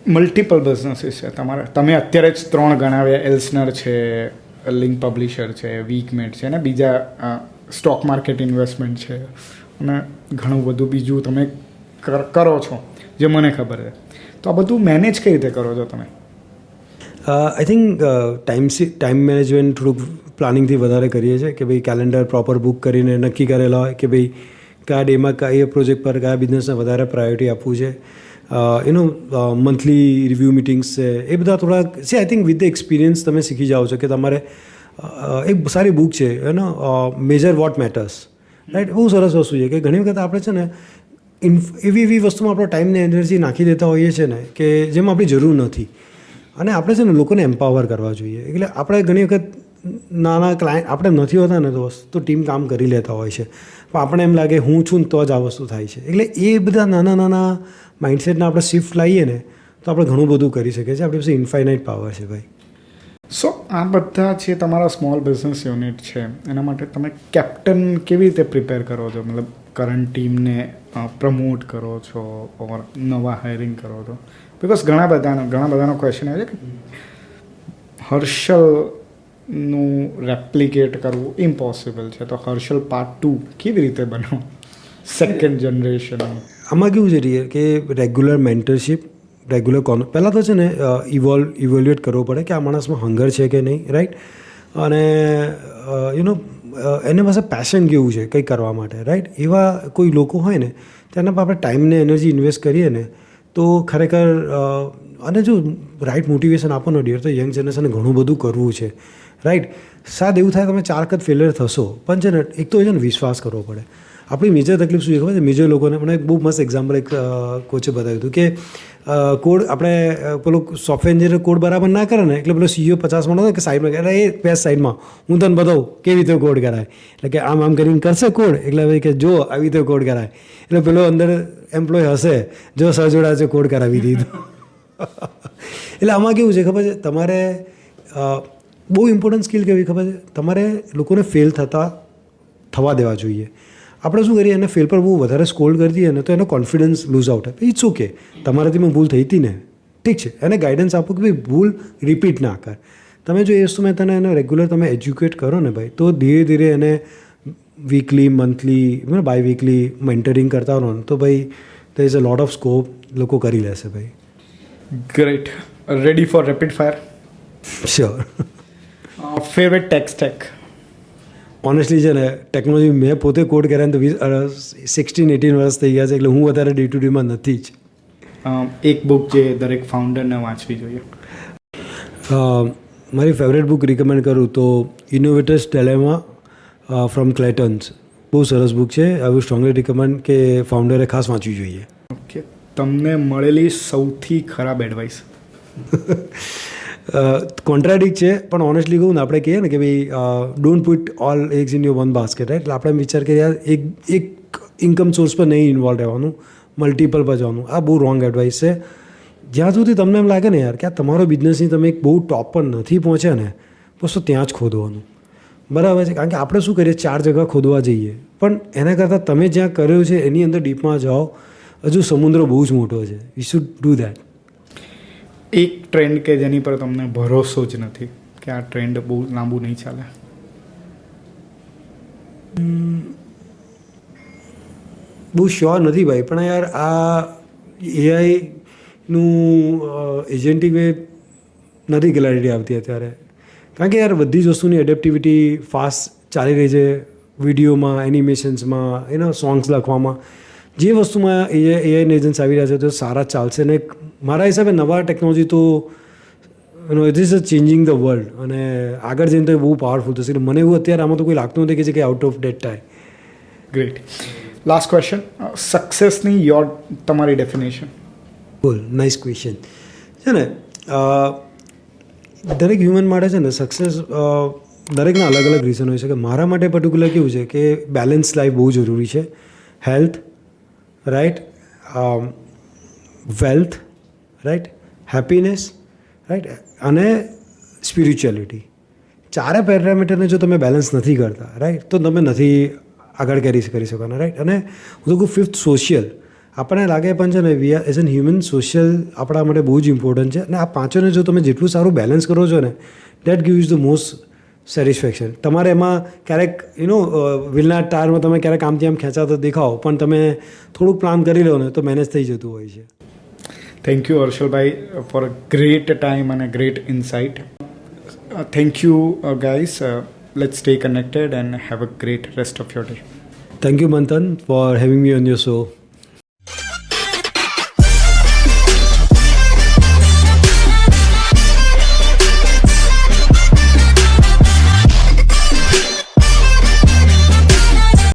multiple businesses છે તમારે, તમે અત્યારે જ 3 ગણાવ્યા, એલ્સનર છે, લિંક પબ્લિશર છે, વીકમેટ છે, ને બીજા સ્ટોક માર્કેટ ઇન્વેસ્ટમેન્ટ છે, અને ઘણું બધું બીજું તમે કરો છો જે મને ખબર છે. તો આ બધું મેનેજ કઈ રીતે કરો છો તમે? આઈ થિંક ટાઈમ મેનેજમેન્ટ થોડુંક પ્લાનિંગથી વધારે કરીએ છીએ કે ભાઈ કેલેન્ડર પ્રોપર બુક કરીને નક્કી કરેલા હોય કે ભાઈ કયા ડેમાં કયા પ્રોજેક્ટ પર કયા બિઝનેસને વધારે પ્રાયોરિટી આપવું છે. મંથલી રિવ્યૂ મિટિંગ્સ છે, એ બધા થોડાક છે. I think with the experience તમે શીખી જાઓ છો કે તમારે એક સારી બુક છે મેજર વોટ મેટર્સ, રાઈટ. બહુ સરસ વસ્તુ છે કે ઘણી વખત આપણે છે ને એવી વસ્તુમાં આપણો ટાઈમ ને એનર્જી નાખી દેતા હોઈએ છીએ ને કે જેમાં આપણી જરૂર નથી, અને આપણે છે ને લોકોને એમ્પાવર કરવા જોઈએ. એટલે આપણે ઘણી વખત નાના ક્લાયન્ટ આપણે નથી હોતા ને તો ટીમ કામ કરી લેતા હોય છે, પણ આપણે એમ લાગે હું છું ને તો જ આ વસ્તુ થાય છે. એટલે એ બધા નાના માઇન્ડસેટને આપણે શિફ્ટ લાવીએ ને તો આપણે ઘણું બધું કરી શકીએ છીએ. આપણી પાસે ઇન્ફાઇનાઇટ પાવર છે ભાઈ. સો આ બધા જે તમારા સ્મોલ બિઝનેસ યુનિટ છે એના માટે તમે કેપ્ટન કેવી રીતે પ્રિપેર કરો છો? મતલબ કરંટ ટીમને પ્રમોટ કરો છો ઓર નવા હાયરિંગ કરો છો? બિકોઝ ઘણા બધાનો ક્વેશ્ચન આવે છે કે હર્ષલનું રેપ્લિકેટ કરવું ઇમ્પોસિબલ છે, તો હર્ષલ પાર્ટ 2 કેવી રીતે બનાવો સેકન્ડ જનરેશન? આમાં કેવું છે રિયર કે રેગ્યુલર મેન્ટરશિપ, રેગ્યુલર પહેલાં તો છે ને ઇવોલ્યુએટ કરવો પડે કે આ માણસમાં હંગર છે કે નહીં, રાઈટ. અને એને પાસે પેશન કેવું છે કંઈ કરવા માટે, રાઈટ. એવા કોઈ લોકો હોય ને તેના પર આપણે ટાઈમને એનર્જી ઇન્વેસ્ટ કરીએ ને તો ખરેખર અને જો રાઈટ મોટિવેશન આપો ને ડિયર, તો યંગ જનરેશને ઘણું બધું કરવું છે, રાઈટ. સાદ એવું થાય તમે 4 વખત ફેલિયર થશો, પણ છે ને એક તો છે ને વિશ્વાસ કરવો પડે. આપણી મેજર તકલીફ શું છે ખબર છે? મેજર લોકોને મને એક બહુ મસ્ત એક્ઝામ્પલ એક કોચે બતાવ્યું હતું કે કોડ આપણે પેલો સોફ્ટવેર એન્જિનિયર કોડ બરાબર ના કરે ને એટલે પેલો CEO 50 માણસ કે સાઈડમાં કરે, એ પેજ સાઈડમાં હું તને બતાવું કેવી રીતે કોડ કરાય. એટલે કે આમ કરીને કરશે કોડ, એટલે ભાઈ કે જો આવી રીતે કોડ કરાય. એટલે પેલો અંદર એમ્પ્લોય હશે, જો સર જોડે આજે કોડ કરાવી દીધું. એટલે આમાં કેવું છે ખબર છે? તમારે બહુ ઇમ્પોર્ટન્ટ સ્કિલ કેવી ખબર છે? તમારે લોકોને ફેલ થવા દેવા જોઈએ. આપણે શું કરીએ, એને ફેલ પર બહુ વધારે સ્કોલ્ડ કરી દઈએ ને તો એનો કોન્ફિડન્સ લૂઝ આઉટ થાય. ઇટ્સ ઓકે, તમારાથી મેં ભૂલ થઈ હતી ને, ઠીક છે, એને ગાઈડન્સ આપો કે ભાઈ ભૂલ રિપીટ ના કર. તમે જો એ વસ્તુ મેં તને એને રેગ્યુલર તમે એજ્યુકેટ કરો ને ભાઈ, તો ધીરે ધીરે એને weekly, monthly, biweekly mentoring કરતા રહો ને તો ભાઈ there is a lot of scope, લોકો કરી લેશે ભાઈ. Great. Ready for rapid fire? Sure. Favourite tech stack? Honestly છે ને ટેકનોલોજી મેં પોતે કોડ કર્યા ને તો 16-18 વર્ષ થઈ ગયા છે, એટલે હું વધારે ડે ટુ ડેમાં નથી જ. એક બુક જે દરેક ફાઉન્ડરને વાંચવી જોઈએ? મારી ફેવરેટ બુક રિકમેન્ડ કરું તો ઇનોવેટર્સ ડિલેમા ફ્રોમ ક્લેટન્સ. બહુ સરસ બુક છે. આઈ વુડ સ્ટ્રોંગલી રિકમેન્ડ કે ફાઉન્ડરે ખાસ વાંચવી જોઈએ. ઓકે. તમને મળેલી સૌથી ખરાબ એડવાઇસ? કોન્ટ્રાડિક્ટ છે, પણ ઓનેસ્ટલી કહું ને આપણે કહીએ ને કે ભાઈ don't put all eggs in your one basket, right. એટલે આપણે વિચાર કરીએ યાર એક ઇન્કમ સોર્સ પર નહીં ઇન્વોલ્વ રહેવાનું, મલ્ટિપલ પર જવાનું. આ બહુ રોંગ એડવાઇસ છે. જ્યાં સુધી તમને એમ લાગે ને યાર કે આ તમારો બિઝનેસની તમે એક બહુ ટોપ પર નથી પહોંચ્યા ને, બસ તો ત્યાં જ ખોદવાનું, બરાબર છે. કારણ કે આપણે શું કરીએ, 4 જગ્યા ખોદવા જઈએ, પણ એના કરતાં તમે જ્યાં કર્યું છે એની અંદર ડીપમાં જાઓ. હજુ સમુદ્ર બહુ જ મોટો છે. We should do that. એક ટ્રેન્ડ કે જેની પર તમને ભરોસો જ નથી કે આ ટ્રેન્ડ બહુ લાંબુ નહીં ચાલે? બહુ શ્યોર નથી ભાઈ, પણ યાર આ એઆઈનું એજન્ટિક વે નથી ક્લેરિટી આવતી અત્યારે. કારણ કે યાર બધી જ વસ્તુની એડેપ્ટિવિટી ફાસ્ટ ચાલી રહી છે. વિડીયોમાં, એનિમેશન્સમાં, સોંગ્સ લખવામાં, જે વસ્તુમાં એઆઈને એજન્ટ્સ આવી રહ્યા છે તો સારા ચાલશે. ને મારા હિસાબે નવા ટેકનોલોજી તો it is changing the world, અને આગળ જઈને તો એ બહુ પાવરફુલ થશે. મને એવું અત્યારે આમાં તો કોઈ લાગતું નથી કે જે કંઈ આઉટ ઓફ ડેટ થાય. ગ્રેટ. Last question. સક્સેસની તમારી ડેફિનેશન? બોલ. નાઇસ ક્વેશ્ચન છે ને. દરેક હ્યુમન માટે છે ને સક્સેસ દરેકના અલગ અલગ રીઝન હોય છે. કે મારા માટે પર્ટિક્યુલર કેવું છે કે બેલેન્સ લાઈફ બહુ જરૂરી છે. Health, right, wealth, right, happiness, right, અને સ્પિરિચ્યુઅલિટી. 4 પેરામીટરને જો તમે બેલેન્સ નથી કરતા, રાઈટ, તો તમે નથી આગળ કરી શકવાના, રાઈટ. અને હું તો કહું 5th સોશિયલ. આપણને લાગે પણ છે ને we are as an human social આપણા માટે બહુ જ ઇમ્પોર્ટન્ટ છે. અને આ 5ને જો તમે જેટલું સારું બેલેન્સ કરો છો ને, that gives the most satisfaction. તમારે એમાં ક્યારેક વિલના ટાયરમાં તમે ક્યારેક આમથી આમ ખેંચાતા દેખાઓ, પણ તમે થોડુંક પ્લાન કરી લો ને તો મેનેજ થઈ જતું હોય છે. થેન્ક યુ હર્ષલભાઈ ફોર અ ગ્રેટ ટાઈમ અને great insight. Thank you guys. Let's stay connected and have a great rest of your day. Thank you Manthan for having me on your show.